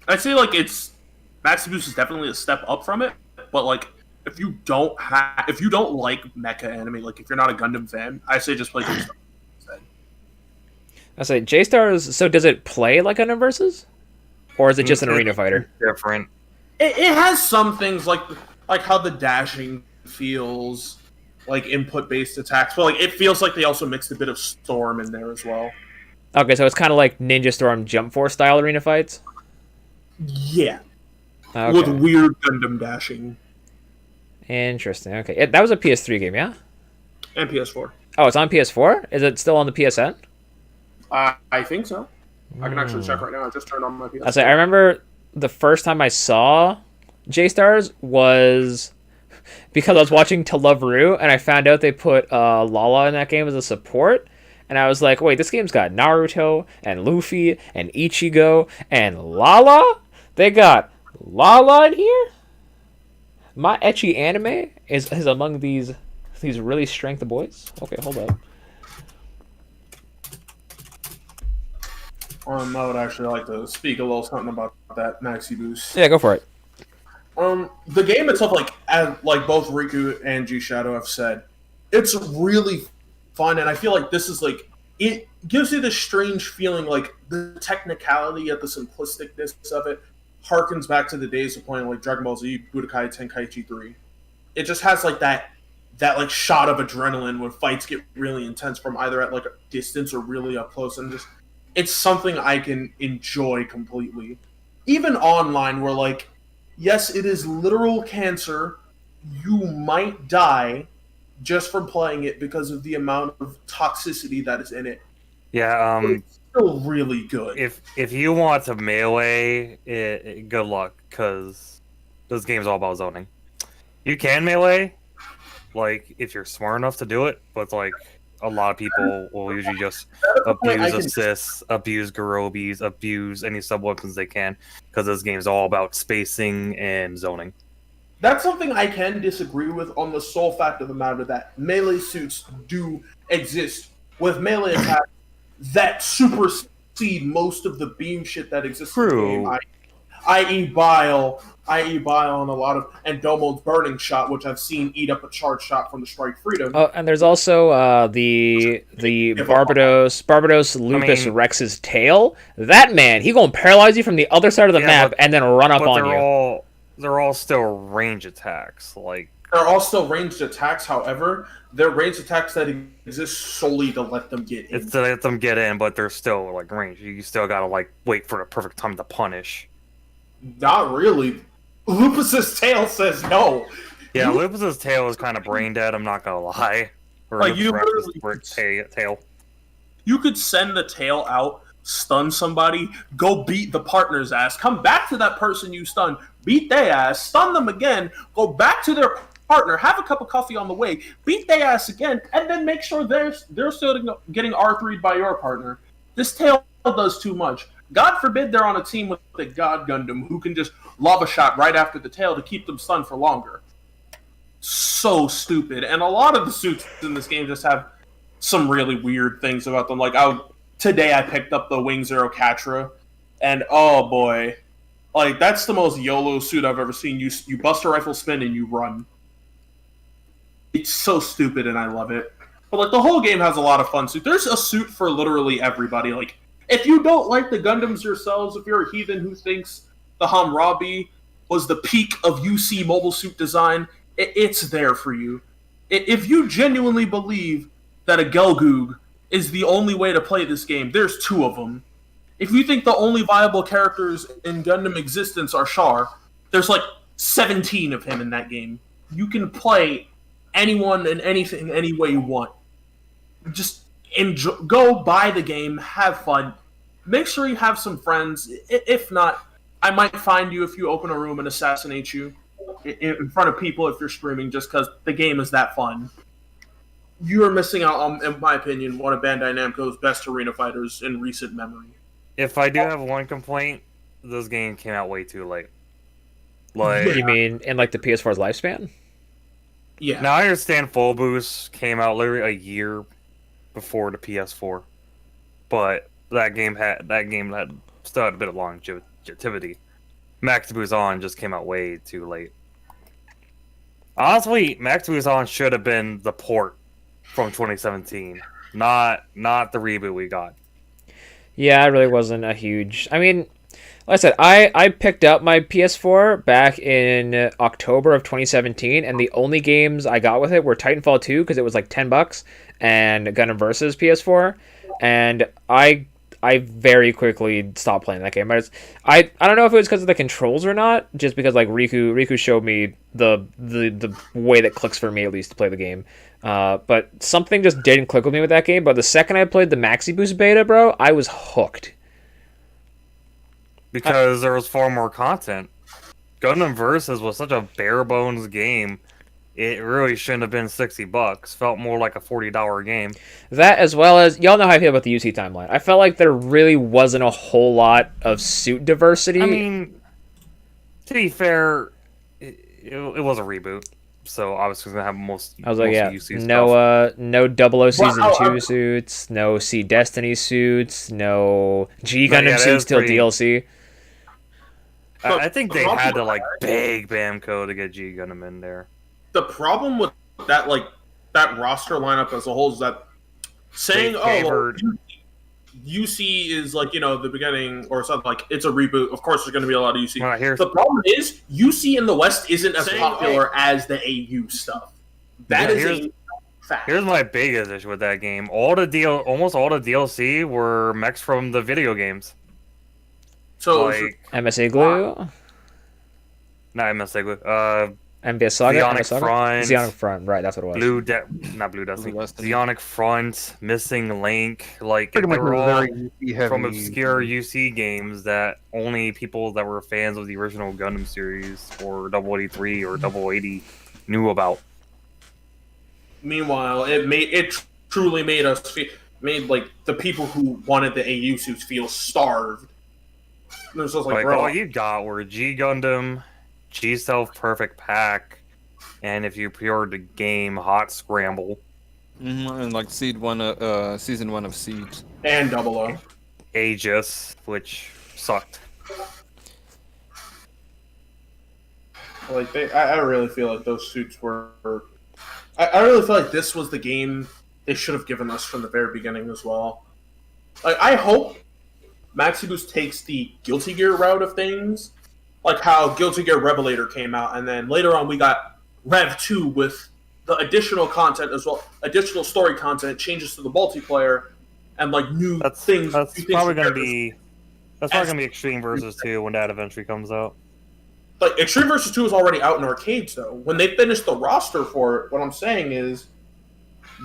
I'd say like Maxi Boost is definitely a step up from it, but like if you don't like mecha anime, like if you're not a Gundam fan, I say just play J-Stars instead. I say J-Stars. So does it play like Gundam Versus, or is it just an arena fighter? Different. It has some things like how the dashing feels, like input based attacks, but like it feels like they also mixed a bit of Storm in there as well. Okay, so it's kind of like Ninja Storm Jump Force style arena fights. Yeah, Okay. with weird Gundam dashing Interesting. Okay, that was a PS3 game, yeah. and PS4. Oh, it's on PS4. Is it still on the PSN? I think so. I can actually check right now. I just turned on my PS4. I say I remember the first time I saw J-Stars was because I was watching To Love Ru, and I found out they put Lala in that game as a support, and I was like, wait, this game's got Naruto and Luffy and Ichigo and Lala? They got Lala in here? My ecchi anime is among these really strength boys. Okay, hold up. I would actually like to speak a little something about that Maxi Boost. Yeah, go for it. The game itself, like both Riku and G Shadow have said, it's really fun, and I feel like this is like it gives you this strange feeling, like the technicality of the simplisticness of it harkens back to the days of playing like Dragon Ball Z Budokai Tenkaichi 3. It just has like that like shot of adrenaline when fights get really intense from either at like a distance or really up close, and just it's something I can enjoy completely. Even online, where like, yes, it is literal cancer. You might die just from playing it because of the amount of toxicity that is in it. Yeah. It's still really good. If you want to melee, good luck, because this game's all about zoning. You can melee, like if you're smart enough to do it, but like a lot of people will usually just abuse assists, abuse Garobis, abuse any sub weapons they can, because this game's all about spacing and zoning. That's something I can disagree with on the sole fact of the matter that melee suits do exist with melee attacks that supersede most of the beam shit that exists in the game. I.e. Bile and a lot of and Domo's burning shot, which I've seen eat up a charge shot from the Strike Freedom. Oh, and there's also the Barbados Lupus Rex's tail. That man, he gonna paralyze you from the other side of the map and then run up on you. They're all still range attacks. Like They're all still ranged attacks. However, they're ranged attacks that exist solely to let them get in. It's to let them get in, but they're still like ranged. You still gotta like wait for the perfect time to punish. Not really. Lupus's tail says no. Yeah, Lupus's tail is kind of brain dead. I'm not gonna lie. Or Like, you Lupus' literally- tail. You could send the tail out, stun somebody, go beat the partner's ass, come back to that person you stunned, beat their ass, stun them again, go back to their partner, have a cup of coffee on the way, beat their ass again, and then make sure they're still getting R3'd by your partner. This tail does too much. God forbid they're on a team with a God Gundam who can just lob a shot right after the tail to keep them stunned for longer. So stupid. And a lot of the suits in this game just have some really weird things about them. Like, today I picked up the Wing Zero Catra, and oh boy, like, that's the most YOLO suit I've ever seen. You bust a rifle spin and you run. It's so stupid and I love it. But like, the whole game has a lot of fun suits. There's a suit for literally everybody. Like, if you don't like the Gundams yourselves, if you're a heathen who thinks the Hammurabi was the peak of UC mobile suit design, it's there for you. If you genuinely believe that a Gelgoog is the only way to play this game, there's 2 of them. If you think the only viable characters in Gundam existence are Char, there's like 17 of him in that game. You can play anyone and anything any way you want. Just enjoy, go buy the game, have fun. Make sure you have some friends. If not, I might find you if you open a room and assassinate you in front of people if you're streaming, just because the game is that fun. You are missing out on, in my opinion, one of Bandai Namco's best arena fighters in recent memory. If I do have one complaint, this game came out way too late. Like, You mean in like the PS4's lifespan? Yeah. now I understand Full Boost came out literally a year before the PS4, but that game had still had a bit of longevity. Max Boost On just came out way too late. Honestly, Max Boost On should have been the port from 2017, not the reboot we got. Yeah, I really wasn't a huge. I mean, like I said, I picked up my PS4 back in October of 2017, and the only games I got with it were Titanfall 2 because it was like $10, and Gundam Versus PS4, and I very quickly stopped playing that game. I don't know if it was because of the controls or not, just because like Riku showed me the way that clicks for me at least to play the game. But something just didn't click with me with that game. But the second I played the Maxi Boost beta, bro, I was hooked. Because there was far more content. Gundam Versus was such a bare bones game. It really shouldn't have been $60. Felt more like a $40 game. That, as well as, y'all know how I feel about the UC timeline. I felt like there really wasn't a whole lot of suit diversity. I mean, to be fair, it was a reboot, so obviously it's gonna have most. I was like, yeah, UC no 00 season Well, 2 suits, no C Destiny suits, no G No, Gundam yeah, that suits is till pretty- DLC. I think they had to like beg Bamco to get G Gundam in there. The problem with that, like, that roster lineup as a whole is that saying, They oh, well, favored- UC is like, the beginning or something, like, it's a reboot. Of course, there's going to be a lot of UC. Well, here's The problem is, UC in the West isn't as Saying, popular as the AU stuff. That Yeah, is a fact. here's my biggest issue with that game. Almost all the DLC were mechs from the video games. So, Like, MSA Glue, not MSA, MBS Saga, Zeonic MS Saga? Front. Zeonic Front, right, that's what it was. not Blue Destiny. Blue Destiny. Zeonic Front, Missing Link, like Pretty much they're was all very UC heavy. from obscure UC games that only people that were fans of the original Gundam series or 083 or 080 knew about. meanwhile, it truly made like the people who wanted the AU suits feel starved. It was just like, Like bro, all you got were G Gundam, G Self Perfect Pack, and if you pre-ordered the game, Hot Scramble, And like season 1 of Siege. and 00. Aegis, which sucked. Like, I really feel like those suits were. I really feel like this was the game they should have given us from the very beginning as well. Like, I hope Maxi Boost takes the Guilty Gear route of things, like how Guilty Gear Revelator came out, and then later on we got Rev 2 with the additional content as well, additional story content, changes to the multiplayer, and like new things. That's new probably things gonna be. That's probably gonna be Extreme Versus 2 when that eventually comes out. Like Extreme Versus 2 is already out in arcades though. When they finish the roster for it, what I'm saying is,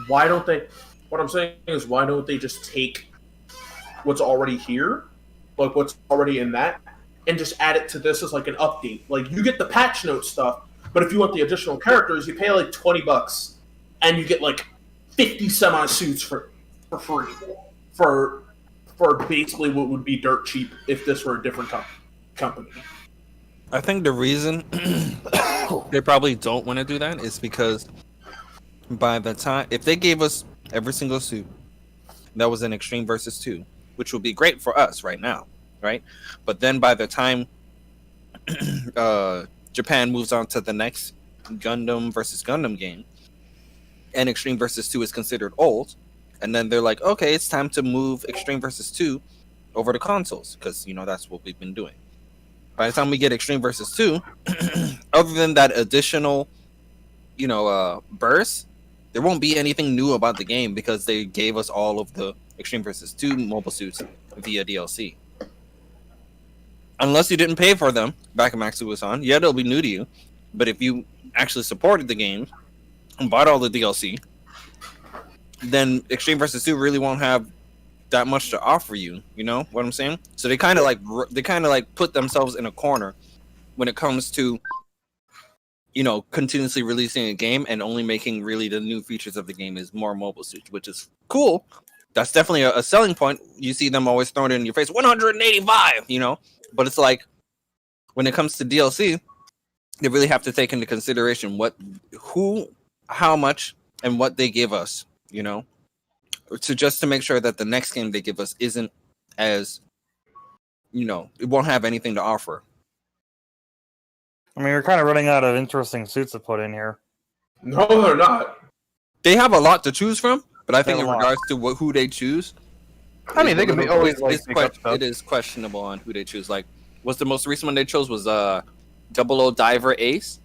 why don't they? What I'm saying is, why don't they just take what's already here, like what's already in that, and just add it to this as like an update? Like you get the patch note stuff, but if you want the additional characters, you pay like $20, and you get like 50 semi suits for free, for basically what would be dirt cheap if this were a different company. I think the reason they probably don't want to do that is because by the time, if they gave us every single suit that was in Extreme Versus 2, which would be great for us right now, right? But then by the time Japan moves on to the next Gundam versus Gundam game, and Extreme Versus 2 is considered old, and then they're like, okay, it's time to move Extreme Versus 2 over to consoles, because, you know, that's what we've been doing. By the time we get Extreme Versus 2, other than that additional, burst, there won't be anything new about the game because they gave us all of the Extreme Versus 2 mobile suits via DLC. Unless you didn't pay for them back in Max Busan, yeah, they'll be new to you. But if you actually supported the game and bought all the DLC, then Extreme Versus 2 really won't have that much to offer you. You know what I'm saying? So they kind of like put themselves in a corner when it comes to, continuously releasing a game and only making really the new features of the game is more mobile suits, which is cool. That's definitely a selling point. You see them always throwing it in your face, 185, but it's like when it comes to DLC, they really have to take into consideration how much and what they give us, to make sure that the next game they give us isn't as, it won't have anything to offer. I mean, we're kind of running out of interesting suits to put in here. No, they're not. They have a lot to choose from, but I think They in have a lot. regards to who they choose, I mean, they can always like make up stuff. it is questionable on who they choose. Like, what's the most recent one they chose was 00 Diver Ace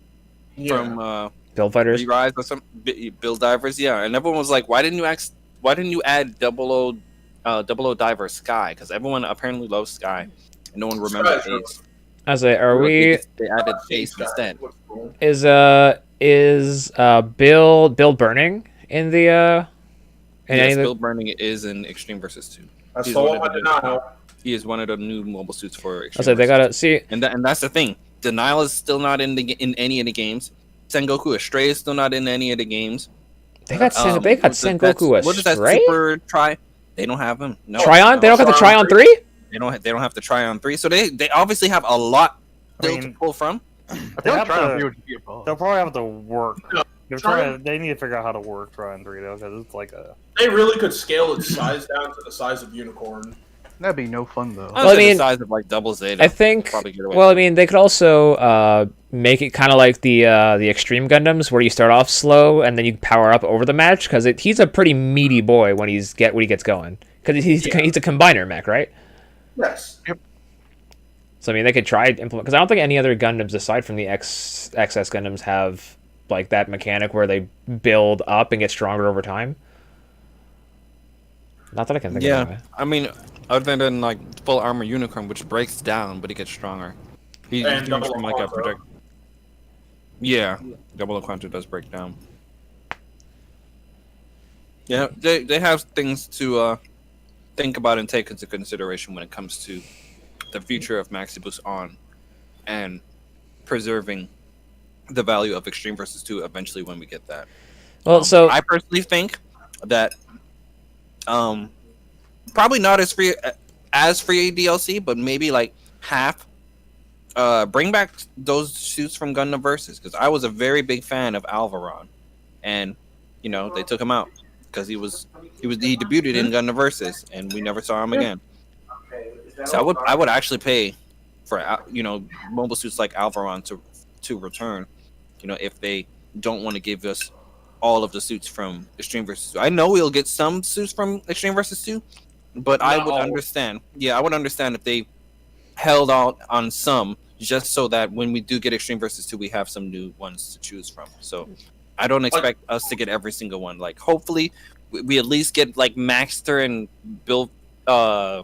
from Build Fighters. Rise or some Build Divers, yeah. And everyone was like, why didn't you add 00 Diver Sky? Because everyone apparently loves Sky, and no one remembers Sky, Ace. I was like, are we? They added Ace instead. Is Build Burning in the Yes, any of the? Build Burning is in Extreme Versus 2. That's He's the one one of I the- did not know. He is one of the new mobile suits for I Extreme was like, they Versus gotta see. And that's the thing. Denial is still not in any of the games. Sengoku Astray is still not in any of the games. They got Sengoku What is that Astray. super try? They don't have him. No. Tryon. They don't have to try on 3. They don't have to try on 3. So they obviously have a lot still to mean- pull from. I They feel like have trying to- to would be a boss. They'll probably have to work. Try- They need to figure out how to work Tryon 3 though, because it's like a. They really could scale its size down to the size of Unicorn. That'd be no fun though. I Well, I mean, mean, the size of like Double Zeta. I think. Probably get away Well, I with mean, they could also make it kind of like the Extreme Gundams, where you start off slow and then you power up over the match. Because he's a pretty meaty boy when he gets going. Because he's a combiner mech, right? Yes. So I mean, they could try to implement. Because I don't think any other Gundams aside from the XS Gundams have like that mechanic where they build up and get stronger over time. Not that I can think of. Yeah, Anyway. I mean, other than like full armor Unicorn, which breaks down, but he gets stronger. He And turns Double from like a Quanto. project. Yeah, Double Quanto does break down. Yeah, they have things to think about and take into consideration when it comes to the future of Maxibus On and preserving the value of Extreme Versus 2 eventually when we get that. Well, so I personally think that probably not as free DLC, but maybe like half. Bring back those suits from Gundam Versus, because I was a very big fan of Alvaron, and they took him out because he debuted in Gundam Versus, and we never saw him again. So I would actually pay for mobile suits like Alvaron to return, if they don't want to give us all of the suits from Extreme Versus 2. I know we'll get some suits from Extreme Versus 2, but I would understand. Yeah, I would understand if they held out on some just so that when we do get Extreme Versus 2, we have some new ones to choose from. So I don't expect us to get every single one. Like, hopefully, we at least get like Maxter and Bill, Try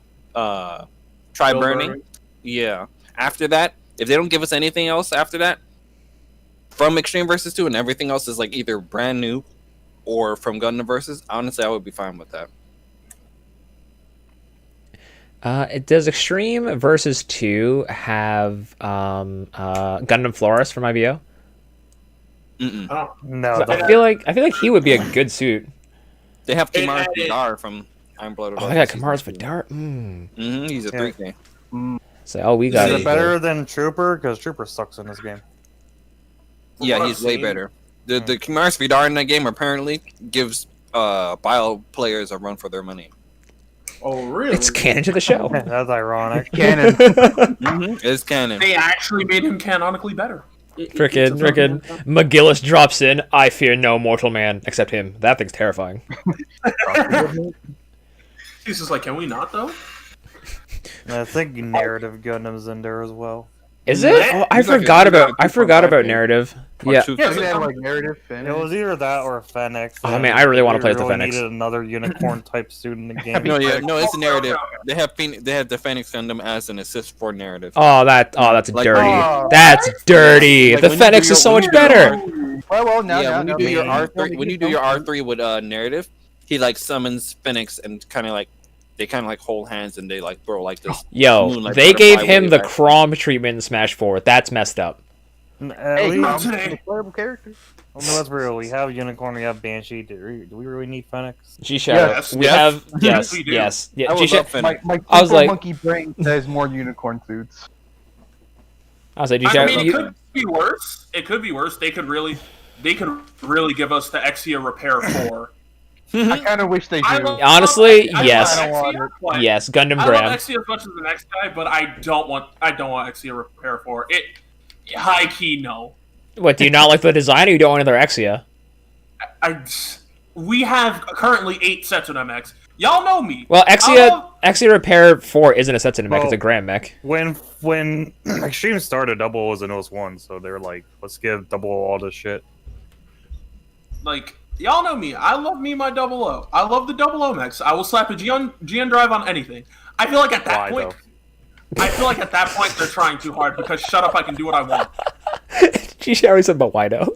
Burning. Yeah. After that, if they don't give us anything else after that, from Extreme Versus 2 and everything else is like either brand new or from Gundam Versus, honestly, I would be fine with that. It does Extreme Versus 2 have Gundam Florus from IBO? Mm-mm. No, I feel like he would be a good suit. They have Kimara Vidar from Iron Blooded. Oh, I got Kamara's Vidar. He's a 3K. So we got is it better than Trooper? Because Trooper sucks in this game. Yeah, he's way better. The Kimara Vidar in that game apparently gives bio players a run for their money. Oh, really? It's canon to the show. That's ironic. Canon. It's canon. They actually made him canonically better. Frickin' McGillis drops in. I fear no mortal man except him. That thing's terrifying. He's just like, can we not though? I think narrative Gundam's in there as well. Is it? Oh, I forgot about narrative. Yeah. Yeah, they had like narrative. It was either that or Fennec. Oh man, I really want to play with the Fennec. Needed another unicorn type suit in the game. No, it's a narrative. They have the Phoenix Gundam as an assist for narrative. That's Like- dirty. Oh. That's dirty. Like, The when you Fennec do is so your- much when you do your better. Well, now, Yeah, now, when you now, do your man. R3, when you do your R3 with narrative, he like summons Phoenix and kind of like they kind of like hold hands and they like throw like this. Yo, Moonlight they butterfly gave him wave the back. Crom treatment in Smash 4. That's messed up. At Hey, least, Not Crom, today. a playable character. well, no, that's real. We have Unicorn, we have Banshee. Do we really need Fennec? G-Shadow. Yes, we yes. have Yes, yes, we do. yes. Yeah, I would G-Shadow. love Fennec. My I was super like- monkey brain says more unicorn suits. I was like, I G-Shadow. mean, it could be worse. It could be worse. They could really give us the Exia Repair 4. I kind of wish they I do. love- Honestly, I yes. love Exia, but- Yes, Gundam I love Graham. Exia as much as the next guy, but I don't want Exia Repair 4. It high key no. What, do you not like the design or you don't want another Exia? We have currently 8 sets of MX. Y'all know me. Well, I love- Exia Repair 4 isn't a Setsuna mech, it's a Well- Graham mech. When Extreme started, Double was an OS1, so they were like, let's give Double all this shit. Like, y'all know me. I love me my 00. I love the 00 mechs. I will slap a GN drive on anything. I feel like at that Why, point, they're trying too hard because shut up, I can do what I want. G-Shadow said, but why no?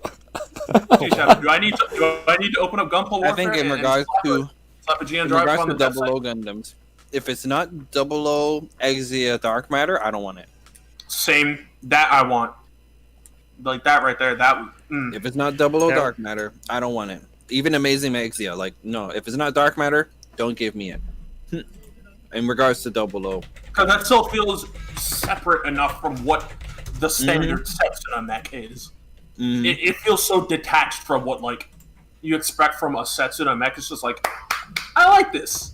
Geez, do I need to open up Gunpla Warfare? I think in and regards to slap a GN in drive regards on to the dev Double site? O Gundams, if it's not Double O Exia Dark Matter, I don't want it. Same. That I want. Like that right there. That. If it's not Double O Yeah. Dark Matter, I don't want it. Even Amazing Exia, like no. If it's not Dark Matter, don't give me it. In regards to Double O, Because that still feels separate enough from what the standard Setsuna mech is. It feels so detached from what like you expect from a Setsuna mech. It's just like, I like this.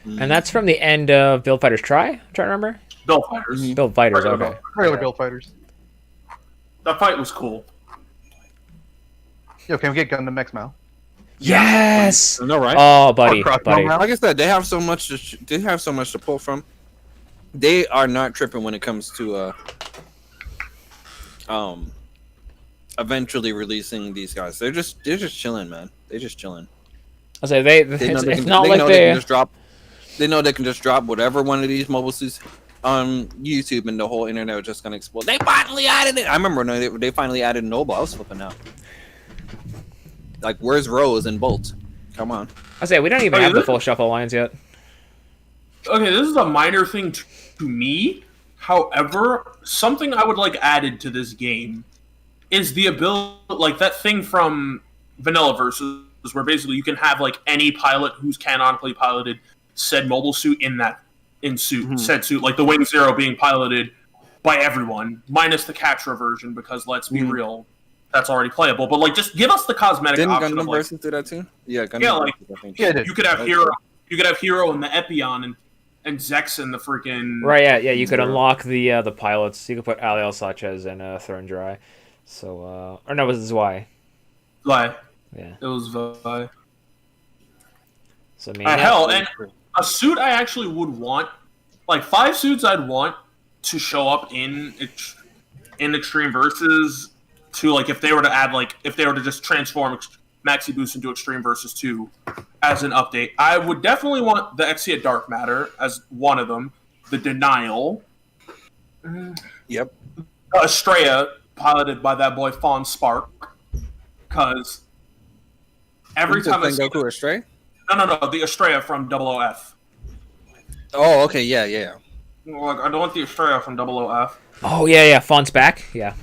And that's from the end of Build Fighters Try? I'm trying to remember. Build Fighters. Build Fighters, Regular okay. Regular build fighters. That fight was cool. Yo, can we get Gundam X Mal? Yes! no right? Oh, buddy, Cross buddy. Mal. Like I said, they have so much to pull from. They are not tripping when it comes to eventually releasing these guys. They're just chilling, man. They're just chilling. I say it's not like know they. can just drop. They know they can just drop whatever one of these mobile suits on YouTube, and the whole internet is just gonna explode. They finally added it. I remember when they finally added Noble. I was flipping out. Like, where's Rose and Bolt? Come on. I say we don't even Oh, have the is it? full shuffle lines yet. Okay, this is a minor thing to me. However, something I would like added to this game is the ability, like that thing from Vanilla Versus, where basically you can have like any pilot who's canonically piloted said mobile suit said suit, like the Wing Zero being piloted by everyone, minus the Capture version, because let's be real, that's already playable. But like, just give us the cosmetic Didn't option of Gundam like, Versus do that too? Yeah, Gundam Yeah, like- Versus, I think. Yeah, it did. you could have Hero and the Epion and Zex and the freaking Right, yeah, you could unlock the pilots. You could put Aliel Sanchez and Throne Dry. So, or no, it was Zwei. Vi. Yeah. It was Vi. So, I mean, Hell, and a suit I actually would want, like 5 suits I'd want, to show up in Extreme Versus. To like, if they were to add if they were to just transform Maxi Boost into Extreme Versus 2 as an update, I would definitely want the Exia Dark Matter as one of them. The Denial. Yep. Estrella, piloted by that boy Fawn Spark, because every time I see Goku Astray. no, the Estrella from OOF. Oh, okay, yeah. Like, I don't want the Estrella from OOF. Oh yeah, Fawn's back. Yeah.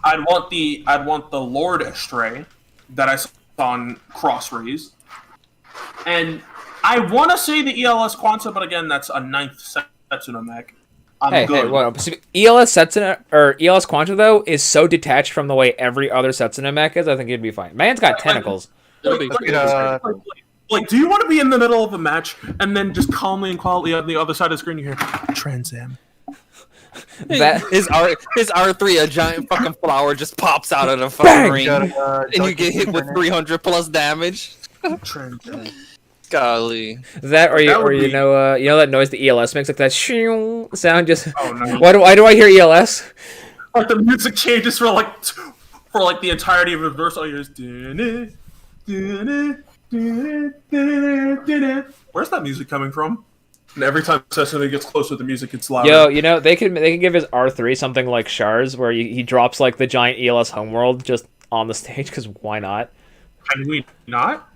I'd want the Lord Estray that I saw on Crossrays, and I want to say the ELS Quanta, but again, that's a 9th Setsuna mech. I'm good. Hey, well, ELS Setsuna or ELS Quanta though is so detached from the way every other Setsuna mech is. I think it'd be fine. Man's got tentacles. Like, do you want to be in the middle of a match and then just calmly and quietly on the other side of the screen you hear Trans Am? That His R3, a giant fucking flower just pops out of the fucking ring, and you get hit with 300 plus damage. Trans Am. Golly. that or That would you be- know that noise the ELS makes, like that shing sound. Just Oh no! why do I hear E ELS? Like the music changes for the entirety of the verse. All you hear is where's that music coming from? And every time Sesame gets closer, the music gets louder. Yo, you know they could give his R3 something like Shar's, where he drops like the giant ELS homeworld just on the stage, because why not? Can we not?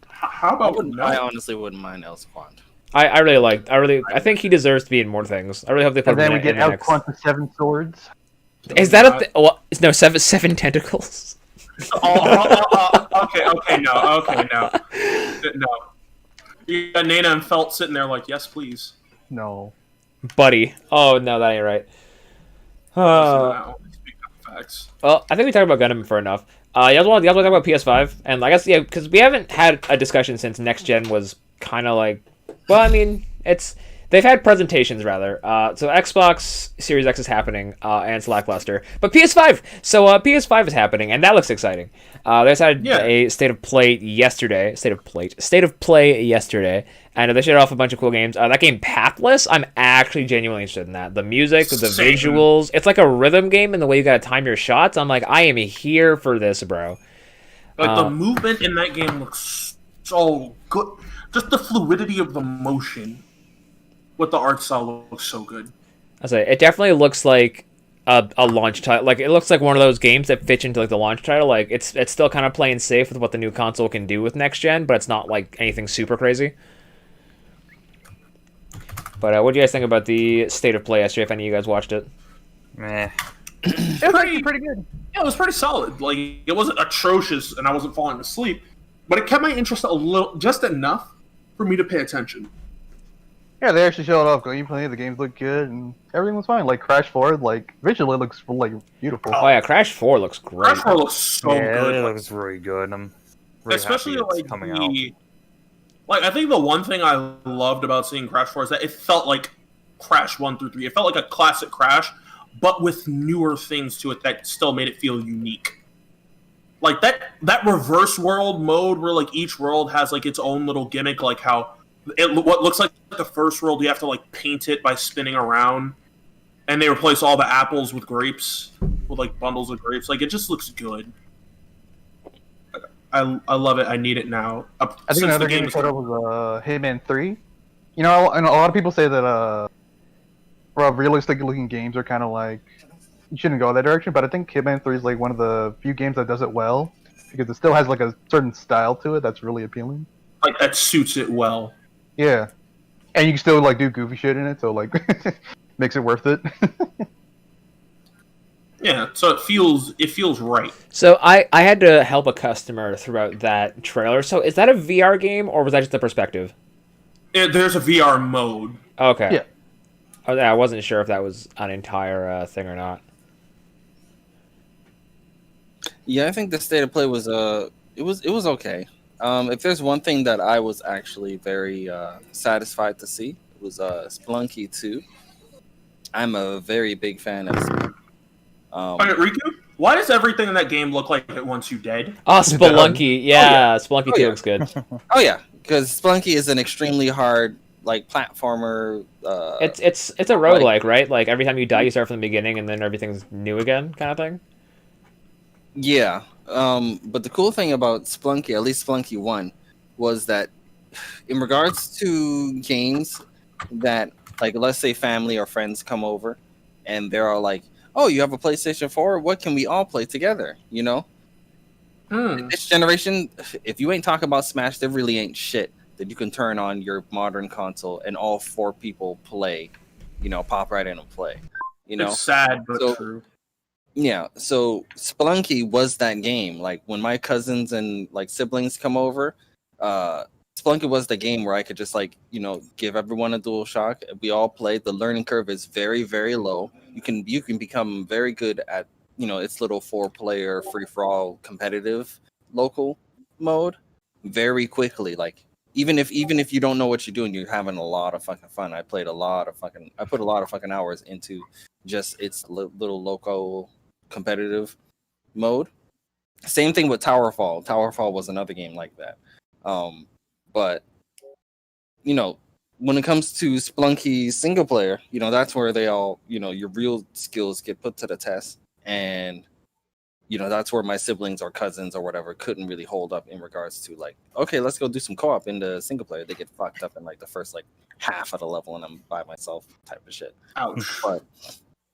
How about I honestly wouldn't mind El Squant. I think he deserves to be in more things. I really hope they put And then him we in get the El next. Quanta 7 Swords. Is that a well, no seven tentacles? Okay, no. You got Nana and Felt sitting there like, yes, please. No. Buddy. Oh no, that ain't right. Speak of facts. Well, I think we talked about Gundam for enough. You guys want to talk about PS5? And I guess because we haven't had a discussion since next gen was kind of like, well, I mean, they've had presentations rather. So Xbox Series X is happening, and it's lackluster. But PS5, so PS5 is happening, and that looks exciting. They just had a state of play yesterday, and they showed off a bunch of cool games. That game Pathless, I'm actually genuinely interested in that. The music, the Same. visuals, it's like a rhythm game in the way you gotta time your shots. I'm like, I am here for this, bro. Like, the movement in that game looks so good. Just the fluidity of the motion with the art style looks so good. I say it definitely looks like a launch title. Like, it looks like one of those games that fits into like the launch title. Like, it's still kind of playing safe with what the new console can do with next gen, but it's not like anything super crazy. But what do you guys think about the state of play yesterday? If any of you guys watched it, Meh. It was actually pretty good. Yeah, it was pretty solid. Like, it wasn't atrocious, and I wasn't falling asleep, but it kept my interest a little, just enough for me to pay attention. Yeah, they actually showed off gameplay. The games look good, and everything was fine. Like Crash 4, like visually it looks like beautiful. oh yeah, Crash 4 looks great. Crash 4 looks so Yeah, good. it Like, looks really good. I'm really especially happy it's like coming out. Like, I think the one thing I loved about seeing Crash 4 is that it felt like Crash 1 through 3. It felt like a classic Crash, but with newer things to it that still made it feel unique. Like that reverse world mode where like each world has like its own little gimmick, like how what looks like the first world you have to like paint it by spinning around, and they replace all the apples with grapes, with like bundles of grapes. Like, it just looks good. I love it. I need it now. I think another game they showed up was Hitman 3. You know, and a lot of people say that realistic looking games are kind of like, you shouldn't go that direction, but I think Hitman 3 is like one of the few games that does it well, because it still has like a certain style to it that's really appealing. Like, that suits it well. Yeah. And you can still like do goofy shit in it, so like makes it worth it. Yeah, so it feels right. So I had to help a customer throughout that trailer. So is that a VR game, or was that just the perspective? There's a VR mode. Okay. Yeah. Oh, yeah, I wasn't sure if that was an entire thing or not. Yeah, I think the state of play was it was okay. If there's one thing that I was actually very satisfied to see, it was Spelunky 2. I'm a very big fan of Spelunky. Okay, Riku, why does everything in that game look like it wants you dead? Oh, Spelunky. Yeah, Spelunky 2 looks good. Oh yeah, because Spelunky is an extremely hard like platformer. It's a roguelike, right? Like every time you die, you start from the beginning, and then everything's new again, kind of thing. Yeah. But the cool thing about Splunky, at least Splunky 1, was that in regards to games that, like, let's say family or friends come over and they're all like, oh, you have a PlayStation 4? What can we all play together? You know? This generation, if you ain't talking about Smash, there really ain't shit that you can turn on your modern console and all 4 people play, you know, pop right in and play. You know? It's sad, but So- true. Yeah, so Spelunky was that game. Like when my cousins and like siblings come over, Spelunky was the game where I could just like, you know, give everyone a dual shock. We all play. The learning curve is very, very low. You can become very good at, you know, its little 4-player free for all competitive local mode very quickly. Like even if you don't know what you're doing, you're having a lot of fucking fun. I put a lot of fucking hours into just its little local competitive mode. Same thing with Towerfall. Towerfall was another game like that. But you know, when it comes to Splunky single player, you know, that's where they all, you know, your real skills get put to the test. And you know, that's where my siblings or cousins or whatever couldn't really hold up in regards to like, okay, let's go do some co-op in the single player. They get fucked up in like the first like half of the level and I'm by myself type of shit. Ouch. But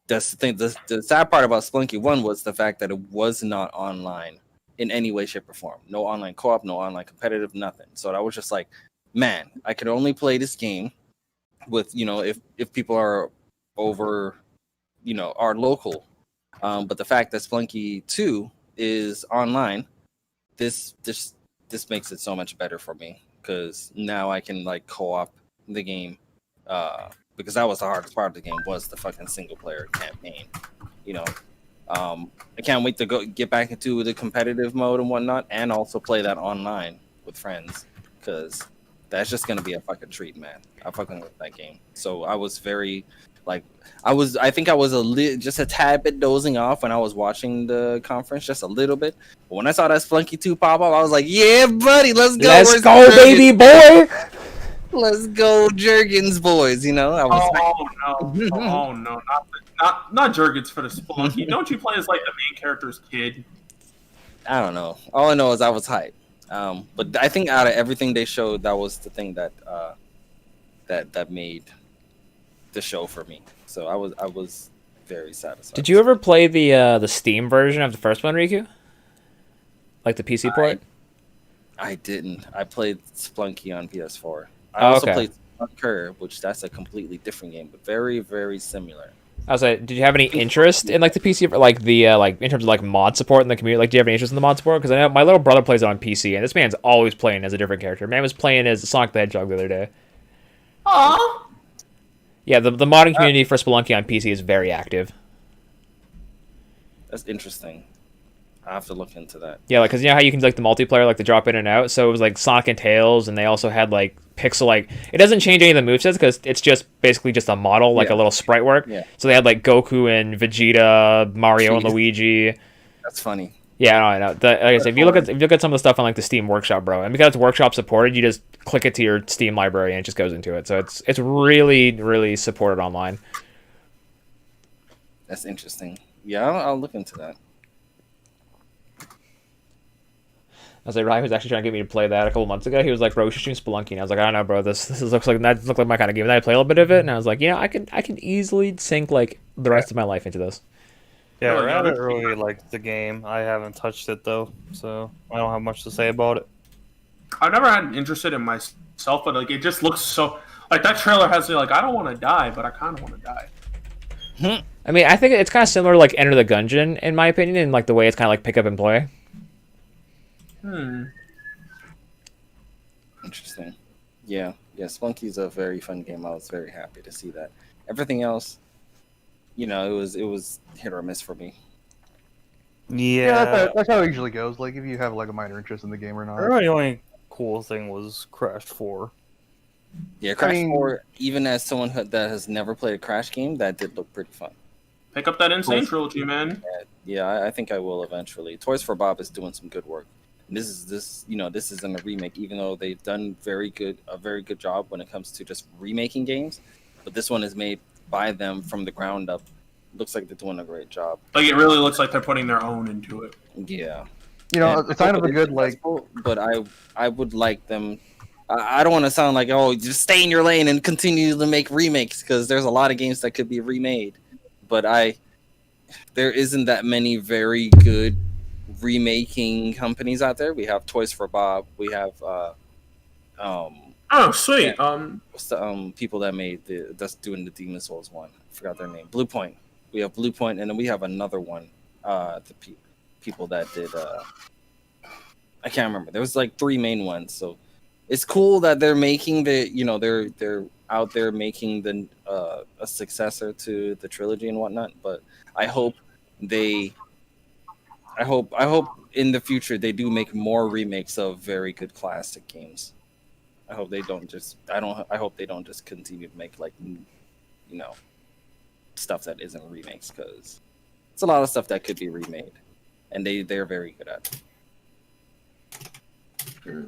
that's the thing. The sad part about Spelunky 1 was the fact that it was not online in any way, shape, or form. No online co-op, no online competitive, nothing. So I was just like, man, I could only play this game with, you know, if people are over, you know, are local. But the fact that Spelunky 2 is online, this makes it so much better for me because now I can like co-op the game. Because that was the hardest part of the game was the fucking single player campaign, you know. I can't wait to get back into the competitive mode and whatnot, and also play that online with friends, because that's just gonna be a fucking treat, man. I fucking love that game. So I was very, like, I think I was just a tad bit dozing off when I was watching the conference, just a little bit. But when I saw that Splunky 2 pop up, I was like, yeah, buddy, let's go. Let's Where's go, the baby boy! Let's go, Jurgens boys. You know, I was Oh no, not Jurgens for the Spelunky. Don't you play as like the main character's kid? I don't know. All I know is I was hyped. But I think out of everything they showed, that was the thing that that made the show for me. So I was very satisfied. Did you ever play the Steam version of the first one, Riku? Like the PC port? I didn't. I played Splunky on PS4. I Oh, also okay. played Curve, which that's a completely different game, but very, very similar. I was like, did you have any interest in like the PC, like the like in terms of like mod support in the community? Like, do you have any interest in the mod support? Because I know my little brother plays it on PC, and this man's always playing as a different character. Man was playing as Sonic the Hedgehog the other day. Aww. Yeah, the modding community for Spelunky on PC is very active. That's interesting. I have to look into that. Yeah, like because you know how you can like the multiplayer, like the drop in and out. So it was like Sonic and Tails, and they also had like pixel like it doesn't change any of the movesets because it's just basically just a model, like a little sprite work. Yeah. So they had like Goku and Vegeta, Mario and Jeez. Luigi. That's funny. Yeah, I know. Like I said, if you look at some of the stuff on like the Steam Workshop, bro, and because it's Workshop supported, you just click it to your Steam library and it just goes into it. So it's really really supported online. That's interesting. Yeah, I'll look into that. I was like, Ryan was actually trying to get me to play that a couple months ago. He was like, bro, we should stream Spelunky. And I was like, I don't know, bro. This looks like my kind of game. And then I play a little bit of it, and I was like, yeah, I can easily sink like the rest of my life into this. Yeah, Oh, Rabbit yeah. really liked the game. I haven't touched it though, so I don't have much to say about it. I've never had an interest in myself, but like it just looks so like that trailer has me like I don't want to die, but I kind of want to die. I mean, I think it's kind of similar to like Enter the Gungeon, in my opinion, in like the way it's kind of like pick up and play. Interesting. Yeah. Spelunky's a very fun game. I was very happy to see that. Everything else, you know, it was hit or miss for me. Yeah, That's how it usually goes. Like, if you have like a minor interest in the game or not. the only cool thing was Crash 4. Yeah, Crash mean- 4, even as someone that has never played a Crash game, that did look pretty fun. Pick up that Insane trilogy, man. Yeah, I think I will eventually. Toys for Bob is doing some good work. This isn't a remake, even though they've done a very good job when it comes to just remaking games. But this one is made by them from the ground up. Looks like they're doing a great job. Like, it really looks like they're putting their own into it. Yeah. You know, And it's kind of a it's good like. successful, but I would like them. I don't want to sound like, oh, just stay in your lane and continue to make remakes, because there's a lot of games that could be remade. But there isn't that many very good remaking companies out there. We have Toys for Bob. We have Oh, sweet. what's the people that's doing the Demon Souls one. I forgot their name. Blue Point. We have Blue Point, and then we have another one. People that did I can't remember. There was like 3 main ones. So it's cool that they're making they're out there making a successor to the trilogy and whatnot. But I hope in the future they do make more remakes of very good classic games. I hope they don't just continue to make, like, stuff that isn't remakes, because it's a lot of stuff that could be remade, and they're very good at it.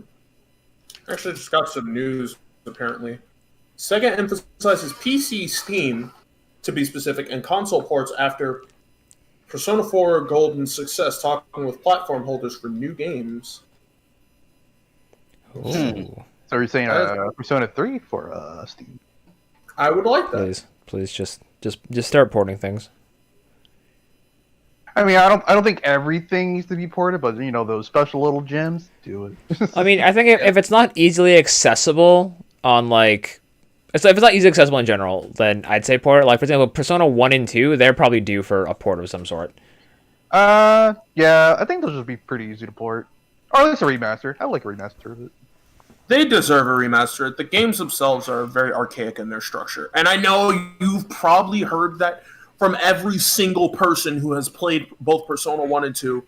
Actually, just got some news, apparently. Sega emphasizes PC Steam, to be specific, and console ports after Persona 4 Golden's success, talking with platform holders for new games. Ooh. So you're saying Persona 3 for Steam? I would like that. Please, just start porting things. I mean, I don't think everything needs to be ported, but those special little gems, do it. I mean, I think if it's not easily accessible on if it's not easily accessible in general, then I'd say port it. Like, for example, Persona 1 and 2, they're probably due for a port of some sort. Yeah, I think those would be pretty easy to port, or at least a remaster. I like a remaster of it. They deserve a remaster. The games themselves are very archaic in their structure. And I know you've probably heard that from every single person who has played both Persona 1 and 2.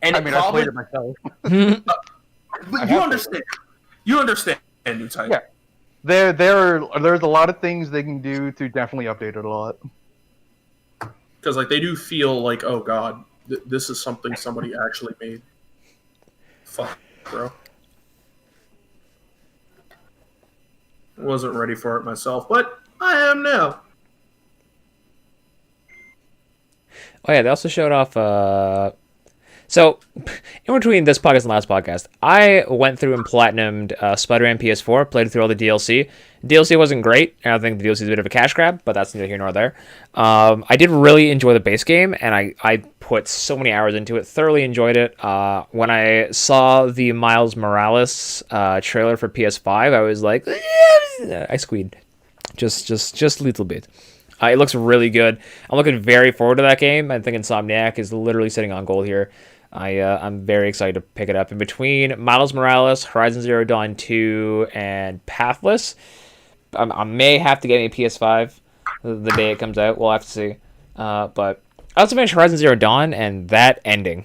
And I played it myself. But you understand, New Type. Yeah. There's a lot of things they can do to definitely update it a lot. Because they do feel like, oh god, this is something somebody actually made. Fuck, bro. Wasn't ready for it myself, but I am now. Oh yeah, they also showed off. So, in between this podcast and last podcast, I went through and platinumed Spider-Man PS4, played through all the DLC. DLC wasn't great, and I think the DLC is a bit of a cash grab, but that's neither here nor there. I did really enjoy the base game, and I put so many hours into it, thoroughly enjoyed it. When I saw the Miles Morales trailer for PS5, I was like, I squeed. Just a little bit. It looks really good. I'm looking very forward to that game. I think Insomniac is literally sitting on gold here. I'm very excited to pick it up. In between Miles Morales, Horizon Zero Dawn 2, and Pathless, I may have to get a PS5 the day it comes out. We'll have to see. But I also finished Horizon Zero Dawn, and that ending,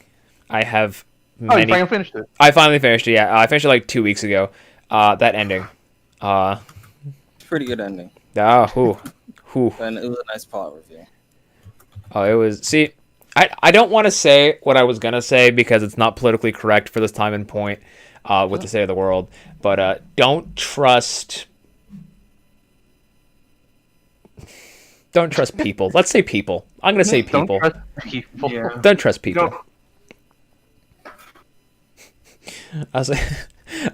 I have many... Oh, you finally finished it? I finally finished it, yeah. I finished it 2 weeks ago. That ending. Pretty good ending. And it was a nice plot review. Oh, it was... See, I don't want to say what I was going to say because it's not politically correct for this time and point with the state of the world. But don't trust... Don't trust people. Let's say people. I'm going to say people. Don't trust people. Yeah. Don't trust people. I was like...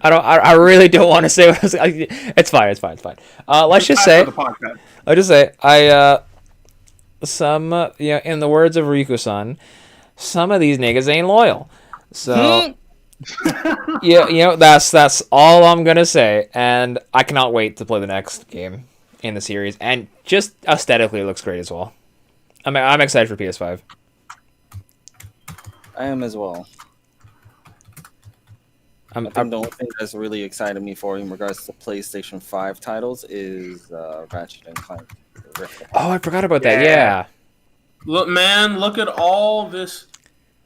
I really don't want to say what I was... It's fine. Let's just say... I'll just say, in the words of Riku-san, some of these niggas ain't loyal. So, that's all I'm gonna say. And I cannot wait to play the next game in the series. And just aesthetically, it looks great as well. I'm excited for PS5. I am as well. I think the only thing that's really excited me for in regards to PlayStation 5 titles is Ratchet and Clank. Oh, I forgot about that. Yeah. Look at all this.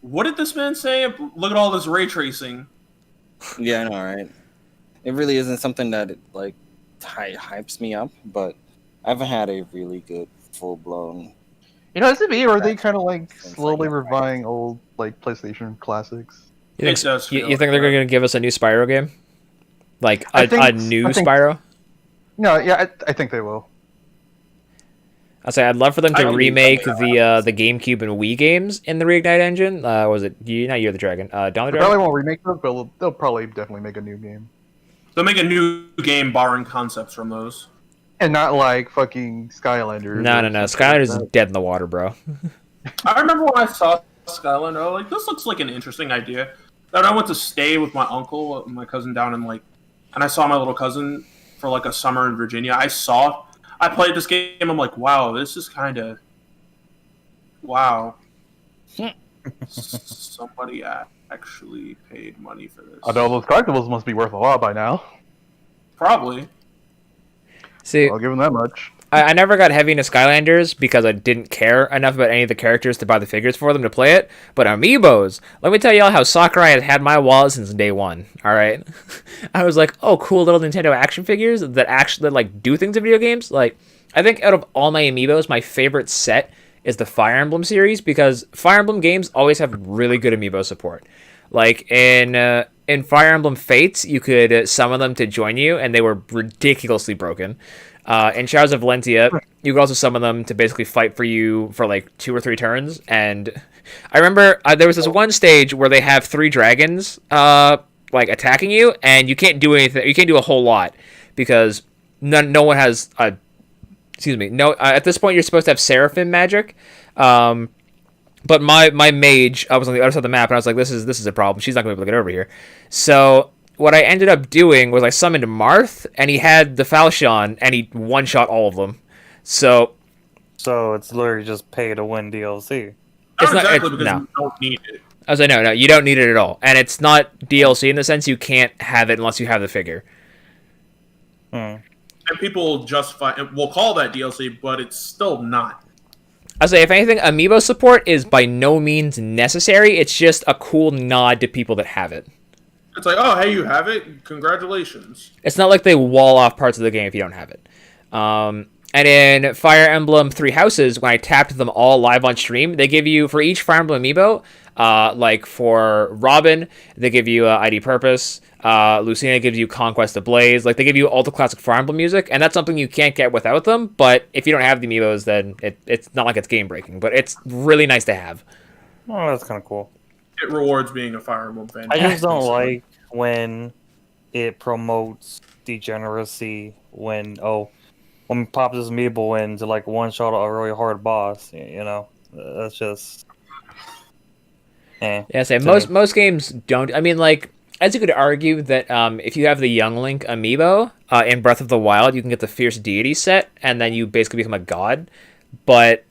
What did this man say? Look at all this ray tracing. Yeah, I know, right? It really isn't something that hypes me up, but I haven't had a really good full blown. Is it me, or are they kind of slowly reviving old PlayStation classics? You think, It does you feel think they're like going to give us a new Spyro game? Like I a think- new I think- Spyro? No, yeah, I think they will. I'd say I'd love for them I to believe remake something the GameCube and Wii games in the Reignite engine. Was it not Year of the Dragon? Dawn of the They Dragon. probably won't remake those, but they'll probably definitely make a new game. They'll make a new game borrowing concepts from those. And not like fucking Skylanders. No. or something like Skylanders is that. dead in the water, bro. I remember when I saw Skylander, I was like, this looks like an interesting idea. Then I went to stay with my uncle and my cousin down in and I saw my little cousin for like a summer in Virginia. I played this game, I'm like, wow, this is kind of, wow. Somebody actually paid money for this. Although those collectibles must be worth a lot by now. Probably. See, I'll give them that much. I never got heavy into Skylanders because I didn't care enough about any of the characters to buy the figures for them to play it. But Amiibos, let me tell y'all how Sakurai has had my wallet since day one. All right, I was like, oh, cool little Nintendo action figures that actually like do things in video games. Like, I think out of all my Amiibos, my favorite set is the Fire Emblem series because Fire Emblem games always have really good Amiibo support. Like in Fire Emblem Fates, you could summon them to join you, and they were ridiculously broken. In Shadows of Valentia, you could also summon them to basically fight for you for like 2 or 3 turns. And I remember there was this one stage where they have 3 dragons like attacking you, and you can't do anything. You can't do a whole lot because no one has excuse me. No, at this point you're supposed to have Seraphim magic. But my mage, I was on the other side of the map, and I was like, this is a problem. She's not going to be able to get over here. So what I ended up doing was I summoned Marth, and he had the Falchion, and he one-shot all of them. So it's literally just pay to win DLC. It's Not not- exactly it's- because no. you don't need it. I was like, no, you don't need it at all. And it's not DLC in the sense you can't have it unless you have the figure. Hmm. And people will call that DLC, but it's still not. I say, if anything, Amiibo support is by no means necessary. It's just a cool nod to people that have it. It's like, oh, hey, you have it? Congratulations. It's not like they wall off parts of the game if you don't have it. And in Fire Emblem Three Houses, when I tapped them all live on stream, they give you, for each Fire Emblem Amiibo, like for Robin, they give you ID Purpose. Lucina gives you Conquest of Blaze. Like, they give you all the classic Fire Emblem music, and that's something you can't get without them. But if you don't have the Amiibos, then it's not like it's game breaking. But it's really nice to have. Oh, that's kind of cool. It rewards being a Fire Emblem fan. I just don't like when it promotes degeneracy when we pop this amiibo in to like one shot a really hard boss. You know, that's just. Yeah, say most games don't. I mean, like, as you could argue that if you have the Young Link amiibo in Breath of the Wild, you can get the Fierce Deity set, and then you basically become a god. But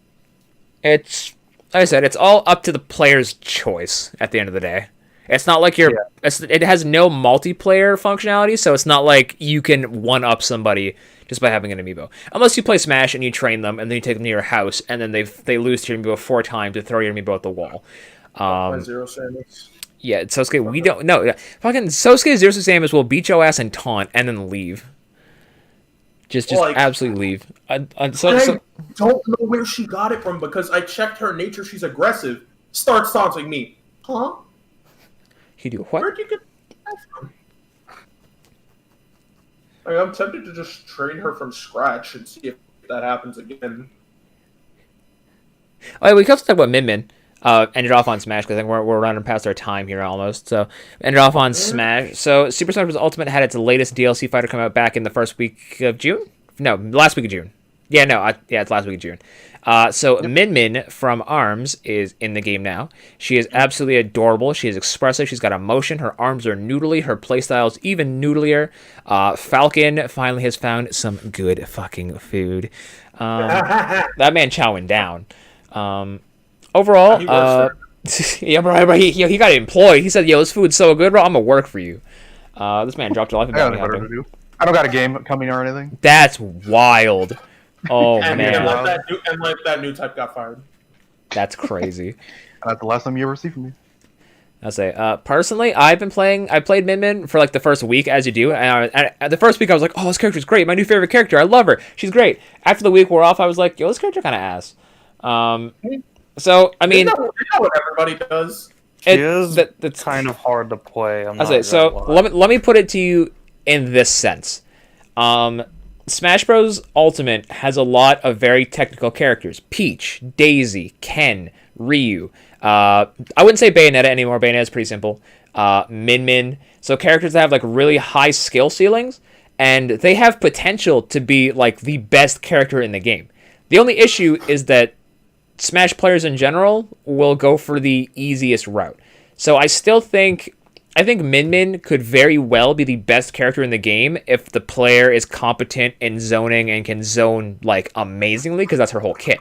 it's, like I said, it's all up to the player's choice at the end of the day. It's not like it has no multiplayer functionality, so it's not like you can one-up somebody just by having an amiibo. Unless you play Smash and you train them, and then you take them to your house, and then they lose to your amiibo 4 times to throw your amiibo at the wall. Zero Samus. Yeah, Sosuke, we don't know. Fucking Sosuke Zero Suit Samus will beat your ass and taunt and then leave. Just Like- absolutely leave. I don't know where she got it from because I checked her nature. She's aggressive. Starts taunting me. Huh? You do what? Where'd you get that from? I'm tempted to just train her from scratch and see if that happens again. Oh, yeah, we can also talk about Min Min. Ended off on Smash because I think we're running past our time here almost. So ended off on Smash. So Super Smash Bros. Ultimate had its latest DLC fighter come out back in the first week of June. No, last week of June. Yeah, no, it's last week of June. So Min Min from ARMS is in the game now. She is absolutely adorable. She is expressive. She's got emotion. Her arms are noodly. Her playstyle is even noodlier. Falcon finally has found some good fucking food. That man chowing down. Overall, He works yeah, bro, he got employed. He said, "Yo, this food's so good, bro. I'm gonna work for you." This man dropped a life I got bounty nothing better to hunting. do. I don't got a game coming or anything. That's wild. Oh and man, like that new type got fired. that's crazy. That's the last time you ever see from me. I'll say, personally, I played Min Min for like the first week, as you do. And the first week, I was like, "Oh, this character's great. My new favorite character. I love her. She's great." After the week wore off, I was like, "Yo, this character kind of ass." So I mean, Isn't that what everybody does? She is that's kind of hard to play. I say so. Let me put it to you in this sense. Smash Bros. Ultimate has a lot of very technical characters: Peach, Daisy, Ken, Ryu. I wouldn't say Bayonetta anymore. Bayonetta's pretty simple. Min Min. So characters that have like really high skill ceilings, and they have potential to be like the best character in the game. The only issue is that Smash players in general will go for the easiest route. So I think Min Min could very well be the best character in the game if the player is competent in zoning and can zone like amazingly, because that's her whole kit.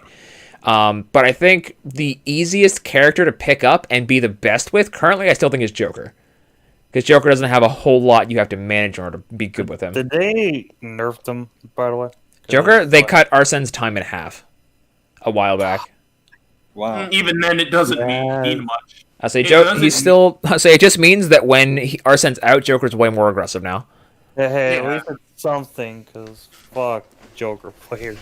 But I think the easiest character to pick up and be the best with currently, I still think is Joker. Because Joker doesn't have a whole lot you have to manage in order to be good with him. Did they nerf them, by the way? Joker, they cut Arsene's time in half a while back. Wow. Even then, it doesn't mean much. I say it just means that when Arsene's out, Joker's way more aggressive now. Hey, Yeah. at least it's something, because fuck Joker players.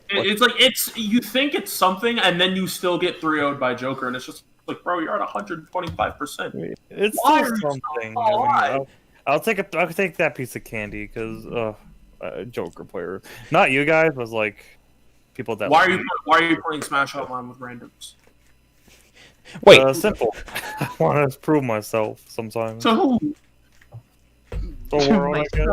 It's like you think it's something, and then you still get 3-0'd by Joker, and it's just like, bro, you're at 125%. It's Why still are you so something. high? I'll take that piece of candy, because Joker player. Not you guys, was like people that. Why are you playing Smash Online with randoms? Wait, Simple. I want to prove myself sometimes. To who? The world, I guess.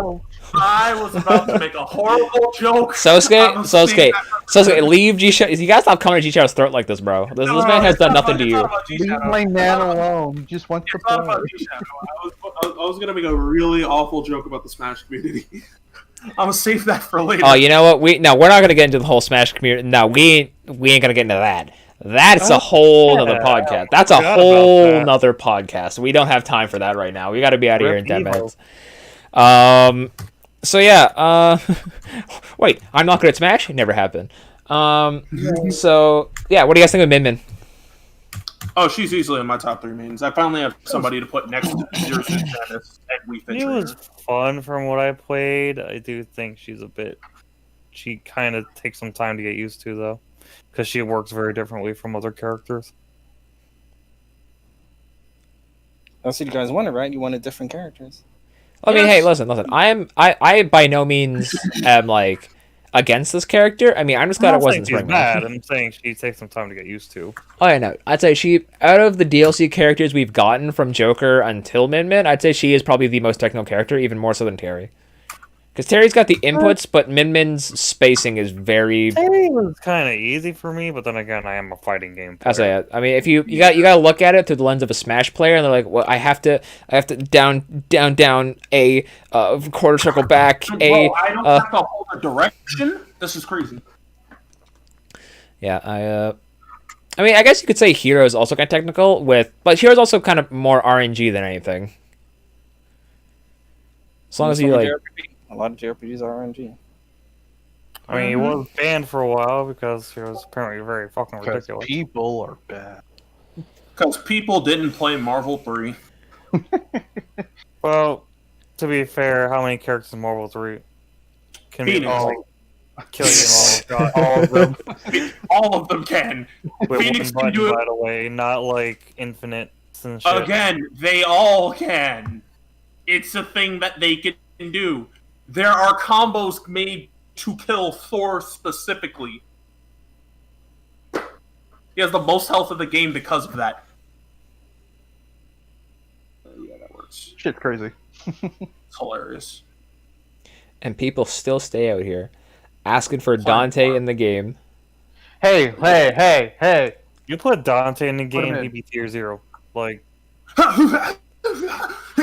I was about to make a horrible joke. Sosuke, leave G-Shadow. You gotta stop coming to G-Shadow's throat like this, bro. This man has done nothing to you. Leave my man alone. He just wants to It's not play. about G-Shadow. I was gonna make a really awful joke about the Smash community. I'm gonna save that for later. Oh, you know what? We're not gonna get into the whole Smash community. No, we ain't gonna get into that. That's a whole nother podcast. That's a whole nother podcast. We don't have time for that right now. We got to be out of here in 10 minutes. So yeah. Wait, I'm not good at Smash. It never happened. So yeah, what do you guys think of Min Min? Oh, she's easily in my top 3 mains. I finally have somebody to put next to Zero Suit Janice and Wii Fit She was fun from what I played. I do think she kind of takes some time to get used to, though, because she works very differently from other characters. That's what you guys wanted, right? You wanted different characters. I mean, Yes. hey, listen. I by no means am like against this character. I mean, I'm just glad I'm it not wasn't saying she's Spring. bad. I'm saying she takes some time to get used to. Oh yeah, no. I'd say she, out of the DLC characters we've gotten from Joker until Min Min, I'd say she is probably the most technical character, even more so than Terry. Because Terry's got the inputs, but Min Min's spacing is very. It was kind of easy for me, but then again, I am a fighting game player. I say, I mean, if you gotta look at it through the lens of a Smash player, and they're like, well, I have to down a quarter circle back a. Bro, I don't have to hold a direction. This is crazy. Yeah, I mean, I guess you could say Hero is also kind of technical but Hero's also kind of more RNG than anything. As long as you like. A lot of JRPGs are RNG. I mean, he was banned for a while because he was apparently very fucking Because ridiculous. people are bad. Because people didn't play Marvel 3. Well, to be fair, how many characters in Marvel 3 can be Phoenix. like, kill you in one shot? All of them. All of them can. With Phoenix one can do button, it. by the way, not like infinite and shit. Again, they all can. It's a thing that they can do. There are combos made to kill Thor specifically. He has the most health of the game because of that. Yeah, that works. Shit's crazy. It's hilarious. And people still stay out here asking for Dante in the game. Hey. You put Dante in the Put him game, in. he'd be tier 0. Like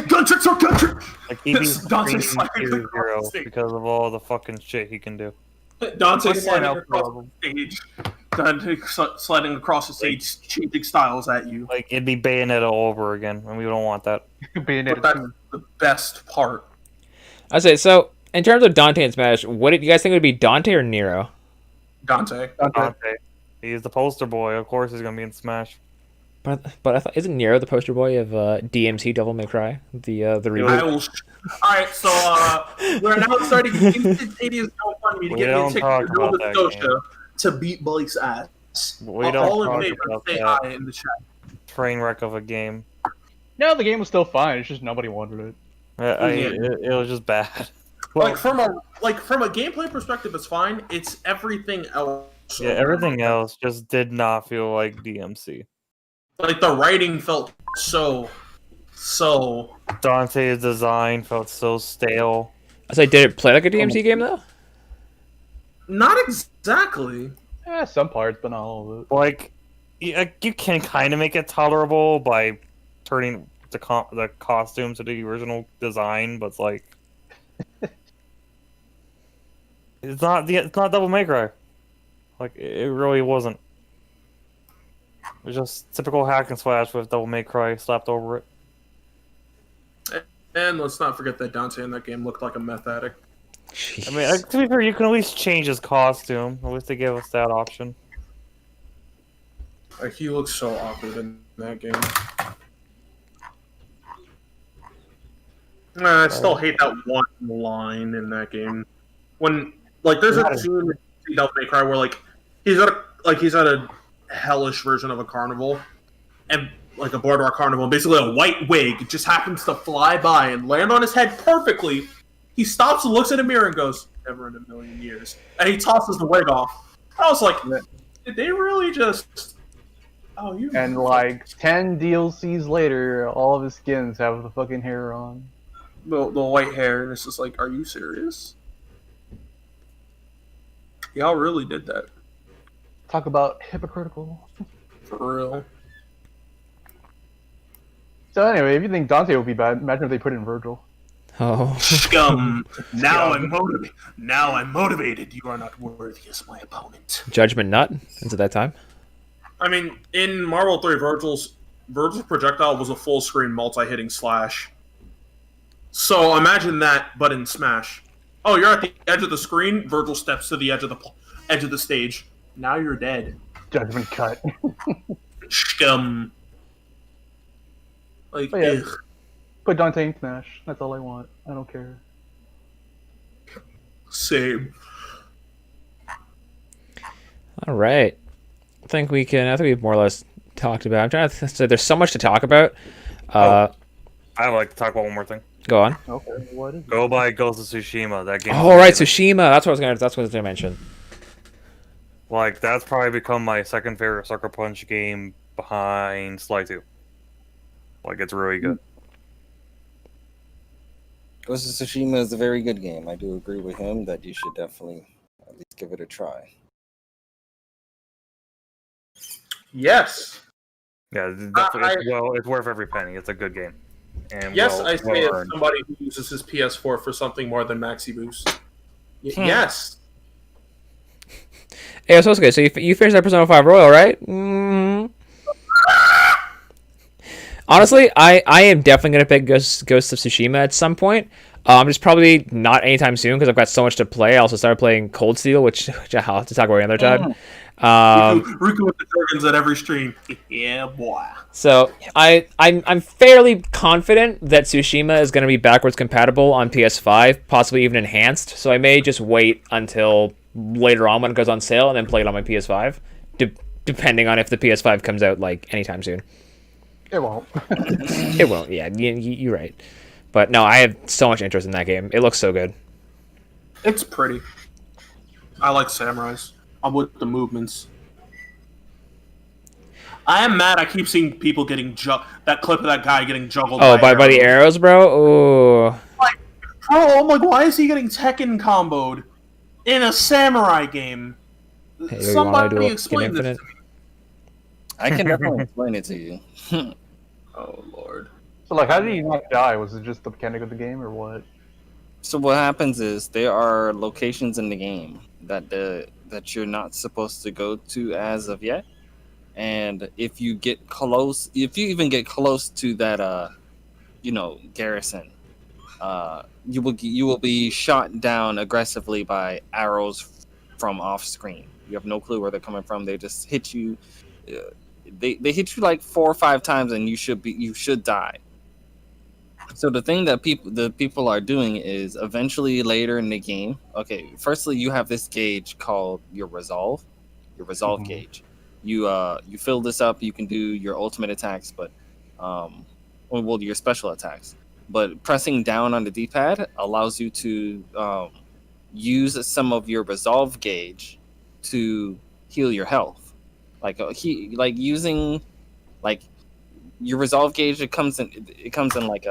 Gun tricks are gun tricks! he'd be Dante's screaming sliding tier across 0 the stage. because of all the fucking shit he can do. Dante Put sliding him in. across the stage. Dante sliding across the stage, changing styles at you. Like, it'd be Bayonetta all over again, and we don't want that. Being But that's the best part. I say, so in terms of Dante and Smash, what did you guys think it would be, Dante or Nero? Dante. Dante. He's the poster boy. Of course he's gonna be in Smash. But I thought, isn't Nero the poster boy of DMC Devil May Cry, the I reboot? will. Alright, so we're now starting instantaneous GoFundMe to We get me a don't ticket talk to about Nova that Scotia to beat Blake's ass. We don't All in talk favor, about say that. hi in the chat. train wreck of a game. No, the game was still fine. It's just nobody wanted it. It was just bad. Like from a gameplay perspective, it's fine. It's everything else. Yeah, everything else just did not feel like DMC. Like the writing felt so. Dante's design felt so stale. I say, did it play like a DMC game though? Not exactly. Some parts, but not all of it. Like, you can kind of make it tolerable by turning the costumes to the original design, but it's like it's not Devil May Cry. Like, it really wasn't. It was just typical hack and slash with Devil May Cry slapped over it. And let's not forget that Dante in that game looked like a meth addict. Jeez. I mean, to be fair, you can at least change his costume. At least they gave us that option. Like, he looks so awkward in that game. I still hate that one line in that game. When, like, there's a scene in Devil May Cry where, like, he's at a hellish version of a carnival, and like a boardwalk carnival, and basically a white wig just happens to fly by and land on his head perfectly. He stops and looks in a mirror and goes, "Never in a million years," and he tosses the wig off. I was like, did they really just? Oh, you. And like 10 DLCs later, all of his skins have the fucking hair on. The white hair, and it's just like, are you serious? Y'all really did that. Talk about hypocritical. For real. So anyway, if you think Dante would be bad, imagine if they put it in Virgil. Oh. Scum. Now I'm motivated. You are not worthy as my opponent. Judgment Nut. Is it that time? I mean, in Marvel 3, Virgil's projectile was a full screen multi-hitting slash. So imagine that, but in Smash. Oh, you're at the edge of the screen. Virgil steps to the edge of the stage. Now you're dead. Judgment cut. Scum. Like, Oh, yeah. ugh. Put Dante in Smash. That's all I want. I don't care. Same. All right. I think we've more or less talked about. I'm trying to say there's so much to talk about. I would like to talk about one more thing. Go on. Okay, what is it? Go by Ghost of Tsushima. That game. Oh, right, Tsushima. That's what I was gonna mention. Like, that's probably become my second favorite Sucker Punch game behind Sly 2. Like, it's really good. Ghost of Tsushima is a very good game. I do agree with him that you should definitely at least give it a try. Yes. Yeah, definitely. It's worth every penny. It's a good game. And Yes, well, I say well as earned. somebody who uses his PS4 for something more than Maxi Boost. Yes. Hey, so okay. So you finished that Persona 5 Royal, right? Honestly, I am definitely gonna pick Ghost of Tsushima at some point. Just probably not anytime soon because I've got so much to play. I also started playing Cold Steel, which I'll have to talk about another time. Riku with the Dragons at every stream. Yeah, boy. So I'm fairly confident that Tsushima is going to be backwards compatible on PS5, possibly even enhanced. So I may just wait until later on when it goes on sale and then play it on my PS5, depending on if the PS5 comes out like anytime soon. It won't. It won't. Yeah, you're right. But no, I have so much interest in that game. It looks so good. It's pretty. I like samurais. I'm with the movements. I am mad. I keep seeing people getting that clip of that guy getting juggled. Oh, by the arrows, bro. Ooh. Bro, I'm like, why is he getting Tekken comboed in a samurai game? Hey, Somebody explain this to me. I can definitely explain it to you. Oh lord. So like, how did he not die? Was it just the mechanic of the game, or what? So what happens is there are locations in the game that you're not supposed to go to as of yet, and if you even get close to that garrison, you will be shot down aggressively by arrows from off screen. You have no clue where they're coming from. They just hit you. They hit you like 4 or 5 times, and you should die. So the thing that people are doing is eventually later in the game. Okay, firstly you have this gauge called your resolve gauge, You fill this up, you can do your ultimate attacks, but well, your special attacks. But pressing down on the D-pad allows you to use some of your resolve gauge to heal your health. Like using like your resolve gauge, it comes in like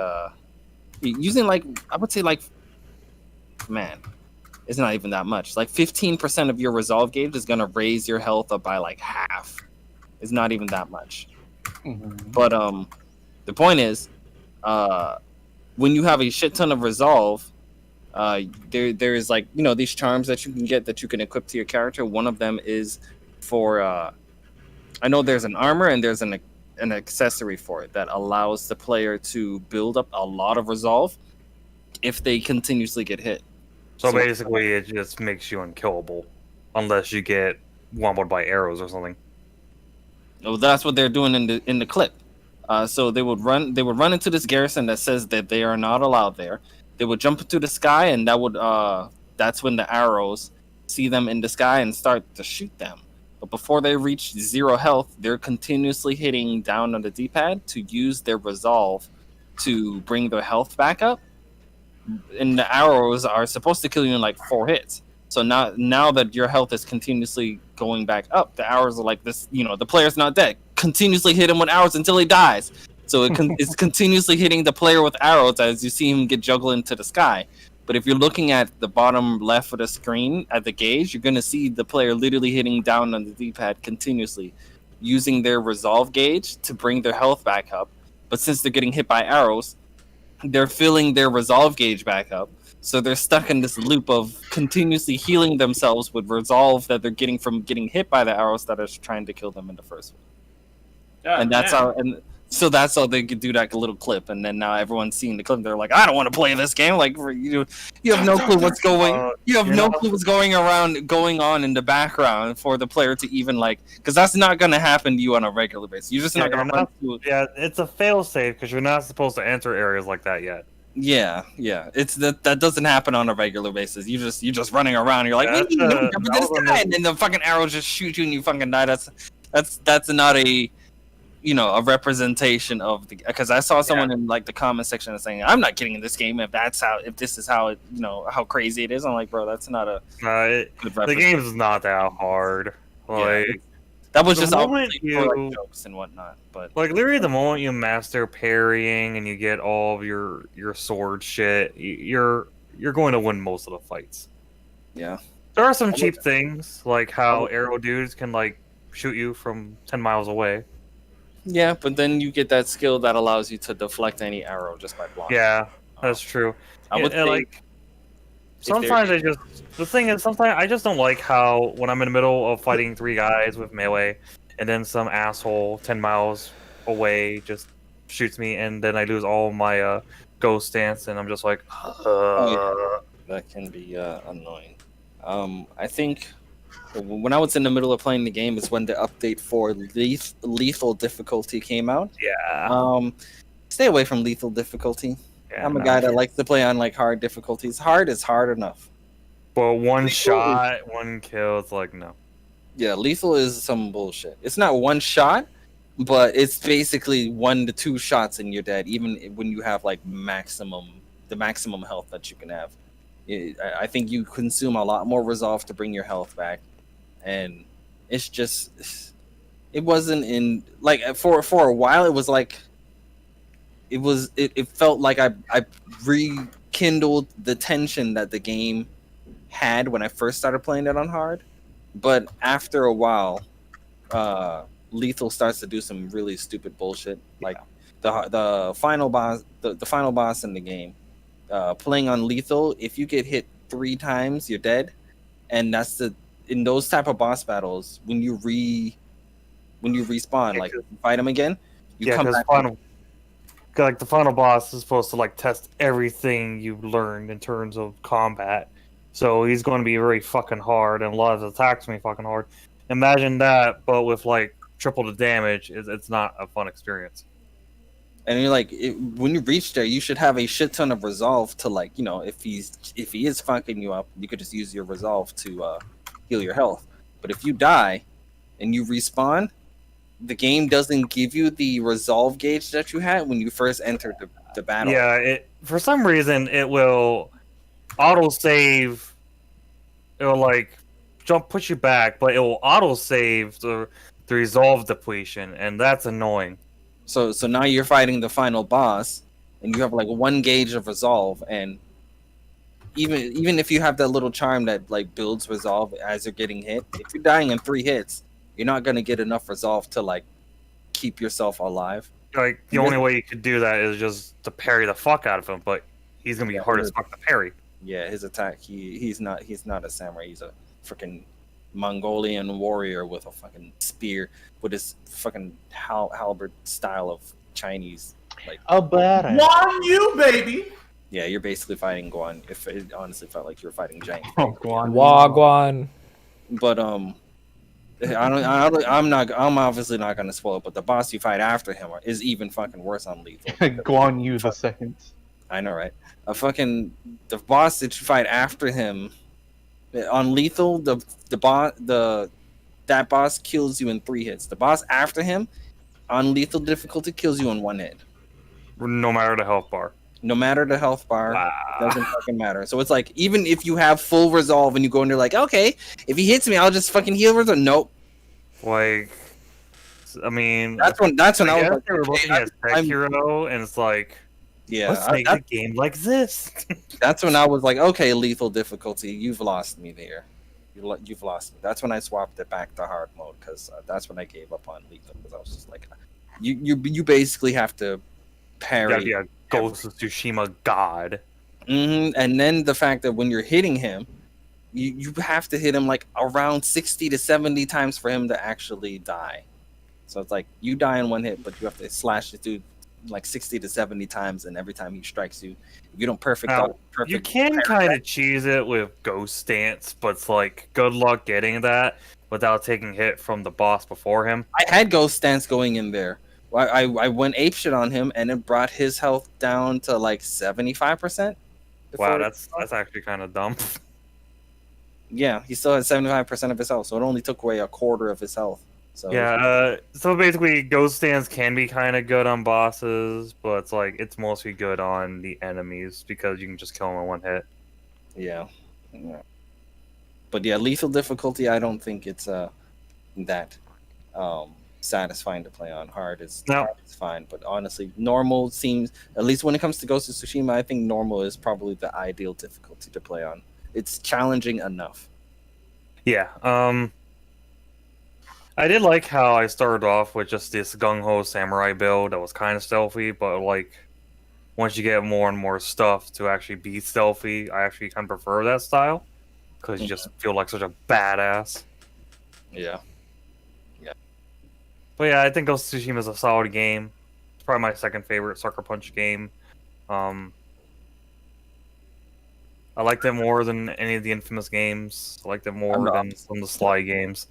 using like I would say like man, it's not even that much. Like 15% of your resolve gauge is gonna raise your health up by like half. It's not even that much. Mhm. But the point is, when you have a shit ton of resolve, there is like these charms that you can get that you can equip to your character. One of them is for I know there's an armor and there's an accessory for it that allows the player to build up a lot of resolve if they continuously get hit. So basically, it just makes you unkillable, unless you get wombled by arrows or something. Oh, that's what they're doing in the clip. So they would run into this garrison that says that they are not allowed there. They would jump into the sky, and that's when the arrows see them in the sky and start to shoot them. But before they reach 0 health, they're continuously hitting down on the D-pad to use their resolve to bring their health back up. And the arrows are supposed to kill you in like 4 hits. So now that your health is continuously going back up, the arrows are like this. The player's not dead. Continuously hit him with arrows until he dies. So it's continuously hitting the player with arrows as you see him get juggled into the sky. But if you're looking at the bottom left of the screen at the gauge, you're going to see the player literally hitting down on the D-pad continuously, using their resolve gauge to bring their health back up. But since they're getting hit by arrows, they're filling their resolve gauge back up. So they're stuck in this loop of continuously healing themselves with resolve that they're getting from getting hit by the arrows that are trying to kill them in the first one. Yeah, And that's how that's how they could do that little clip, and then now everyone's seeing the clip and they're like, I don't want to play this game. Like you have no clue what's going clue what's going on in the background for the player to even because that's not gonna happen to you on a regular basis. You're just not gonna run through. Yeah, it's a fail safe because you're not supposed to enter areas like that yet. Yeah. It's that doesn't happen on a regular basis. You're just running around. You're like, and then the fucking arrows just shoot you and you fucking die. That's not a a representation of the, because I saw someone in the comment section saying, I'm not getting in this game if this is how it how crazy it is. I'm like, bro, that's not a good the game is not that hard. That was just for jokes and whatnot. But literally the moment you master parrying and you get all of your sword shit, you're going to win most of the fights. Yeah. There are some cheap things like how arrow dudes can shoot you from 10 miles away. Yeah, but then you get that skill that allows you to deflect any arrow just by blocking. Yeah, that's true. I would think sometimes sometimes I just don't like how when I'm in the middle of fighting 3 guys with melee, and then some asshole 10 miles away just shoots me, and then I lose all my ghost stance, and I'm just like, that can be annoying. I think when I was in the middle of playing the game is when the update for lethal difficulty came out. Yeah. Stay away from lethal difficulty. Yeah, I'm a guy that likes to play on hard difficulties. Hard is hard enough. But one shot, one kill, it's no. Yeah, lethal is some bullshit. It's not one shot, but it's basically 1 to 2 shots and you're dead, even when you have the maximum health that you can have. I think you consume a lot more resolve to bring your health back. And it's just, it wasn't in for a while. It was it felt like I rekindled the tension that the game had when I first started playing it on hard. But after a while, lethal starts to do some really stupid bullshit. The final boss, the final boss in the game, playing on lethal. If you get hit 3 times, you're dead, and that's in those type of boss battles, when you respawn, you fight them again, you come back. The final boss is supposed to test everything you've learned in terms of combat, so he's going to be very fucking hard, and a lot of his attacks will be fucking hard. Imagine that, but with triple the damage. It's not a fun experience. And you're when you reach there, you should have a shit ton of resolve to if he is fucking you up, you could just use your resolve to heal your health. But if you die, and you respawn, the game doesn't give you the resolve gauge that you had when you first entered the battle. Yeah, for some reason it will auto save. It will like push you back, but it will auto save the resolve depletion, and that's annoying. So now you're fighting the final boss, and you have like 1 gauge of resolve, and even if you have that little charm that like builds resolve as you're getting hit, if you're dying in 3 hits, you're not gonna get enough resolve to like keep yourself alive. Like the only way you could do that is just to parry the fuck out of him, but he's gonna be hard as fuck to parry. Yeah, his attack, he's not a samurai. He's a freaking Mongolian warrior with a fucking spear with his fucking halberd style of Chinese. Like, Oh, badass. One you, baby. yeah, you're basically fighting Guan. If it honestly felt like you were fighting giant. Oh, Guan. Wagwan. But I'm obviously not gonna spoil it. But the boss you fight after him is even fucking worse on lethal. Guan Yu the second. I know, right? The boss that you fight after him on lethal, that boss kills you in 3 hits. The boss after him on lethal difficulty kills you in 1 hit. No matter the health bar. No matter the health bar, Wow. doesn't fucking matter. So it's like even if you have full resolve and you go in there like, okay, if he hits me, I'll just fucking heal resolve. Nope. Like, I mean, That's when I was like, they were looking at Sekiro, and it's like, yeah, let's make a game like this. that's when I was like, okay, lethal difficulty, you've lost me there. You've lost me. That's when I swapped it back to hard mode because that's when I gave up on lethal because I was just like, you basically have to parry. Gotta be a Ghost of Tsushima god. And then the fact that when you're hitting him, you have to hit him like around 60 to 70 times for him to actually die. So it's like you die in 1 hit, but you have to slash the dude like 60 to 70 times, and every time he strikes you, if you don't perfect you can kind of cheese it with Ghost Stance, but it's like good luck getting that without taking hit from the boss before him. I had Ghost Stance going in there. I went apeshit on him, and it brought his health down to like 75%. Wow, that's actually kind of dumb. Yeah, he still had 75% of his health, so it only took away a quarter of his health. So Yeah, so basically Ghost Stance can be kind of good on bosses, but it's like it's mostly good on the enemies because you can just kill them in 1 hit. yeah. But yeah, lethal difficulty, I don't think it's that satisfying to play on. Hard is fine, but honestly, normal seems, at least when it comes to Ghost of Tsushima, I think normal is probably the ideal difficulty to play on. It's challenging enough. Yeah, I did like how I started off with just this gung-ho samurai build that was kind of stealthy, but like once you get more and more stuff to actually be stealthy, I actually kind of prefer that style because you just feel like such a badass. Yeah. But yeah, I think Ghost of Tsushima is a solid game. It's probably my second favorite Sucker Punch game. I liked it more than any of the Infamous games. I liked it more than some of the Sly games.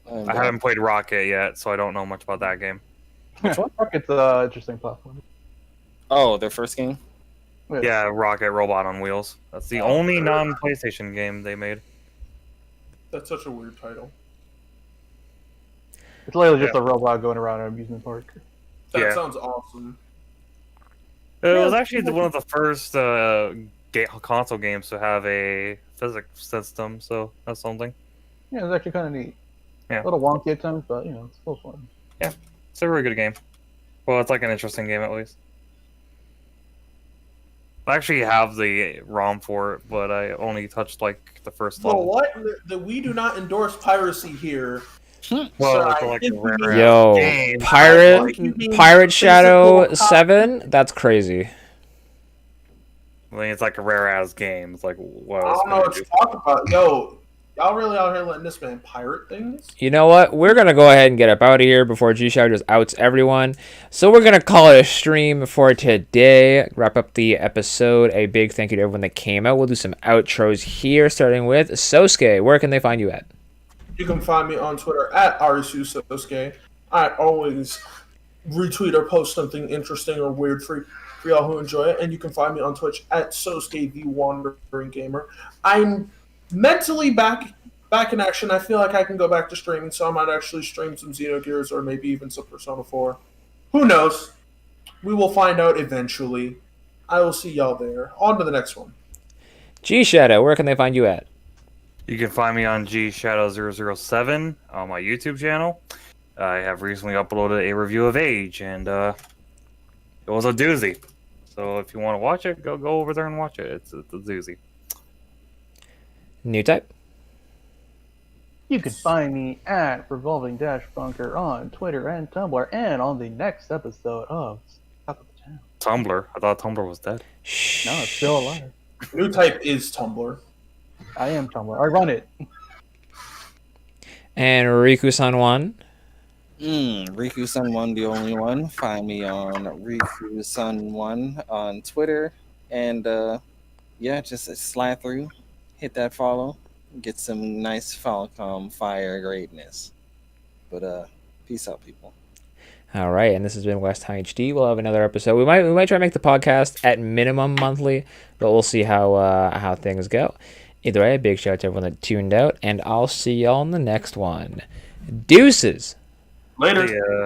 I haven't played Rocket yet, so I don't know much about that game. It's an interesting platform. Oh, their first game? Yeah, Rocket Robot on Wheels. That's the only non-PlayStation game they made. That's such a weird title. It's literally just a robot going around an amusement park. That sounds awesome. It was actually one of the first console games to have a physics system, so that's something. Yeah, it's actually kind of neat. Yeah. A little wonky at times, but it's still fun. Yeah, it's a really good game. Well, it's like an interesting game at least. I actually have the ROM for it, but I only touched like the first level. Well, what? We do not endorse piracy here. Well, it's like a rare Yo, game. Pirate Shadow 7? That's crazy. I mean, it's like a rare ass game. It's like, what I else don't know what you're talking about. Yo, y'all really out here letting this man pirate things? You know what? We're going to go ahead and get up out of here before G-Shout just outs everyone. So we're going to call it a stream for today. Wrap up the episode. A big thank you to everyone that came out. We'll do some outros here, starting with Sosuke. Where can they find you at? You can find me on Twitter at RSUSosuke. I always retweet or post something interesting or weird for y'all who enjoy it. And you can find me on Twitch at Sosuke the Wandering Gamer. I'm mentally back back in action. I feel like I can go back to streaming, so I might actually stream some Xenogears or maybe even some Persona 4. Who knows? We will find out eventually. I will see y'all there. On to the next one. G Shadow, where can they find you at? You can find me on GShadow007 on my YouTube channel. I have recently uploaded a review of Age, and it was a doozy. So if you want to watch it, go over there and watch it. It's a doozy. New type. You can find me at Revolving Dash Bunker on Twitter and Tumblr, and on the next episode of Top of the Town. Tumblr. I thought Tumblr was dead. Shh. No, it's still alive. New type is Tumblr. I am Tumblr. I run it. And Riku-san 1. Riku-san1, the only one. Find me on Riku-san1 on Twitter. And yeah, just slide through. Hit that follow. Get some nice Falcom Fire greatness. But peace out, people. All right, and this has been West High HD. We'll have another episode. We might try to make the podcast at minimum monthly, but we'll see how things go. Either way, a big shout out to everyone that tuned out, and I'll see y'all in the next one. Deuces. Later. Yeah.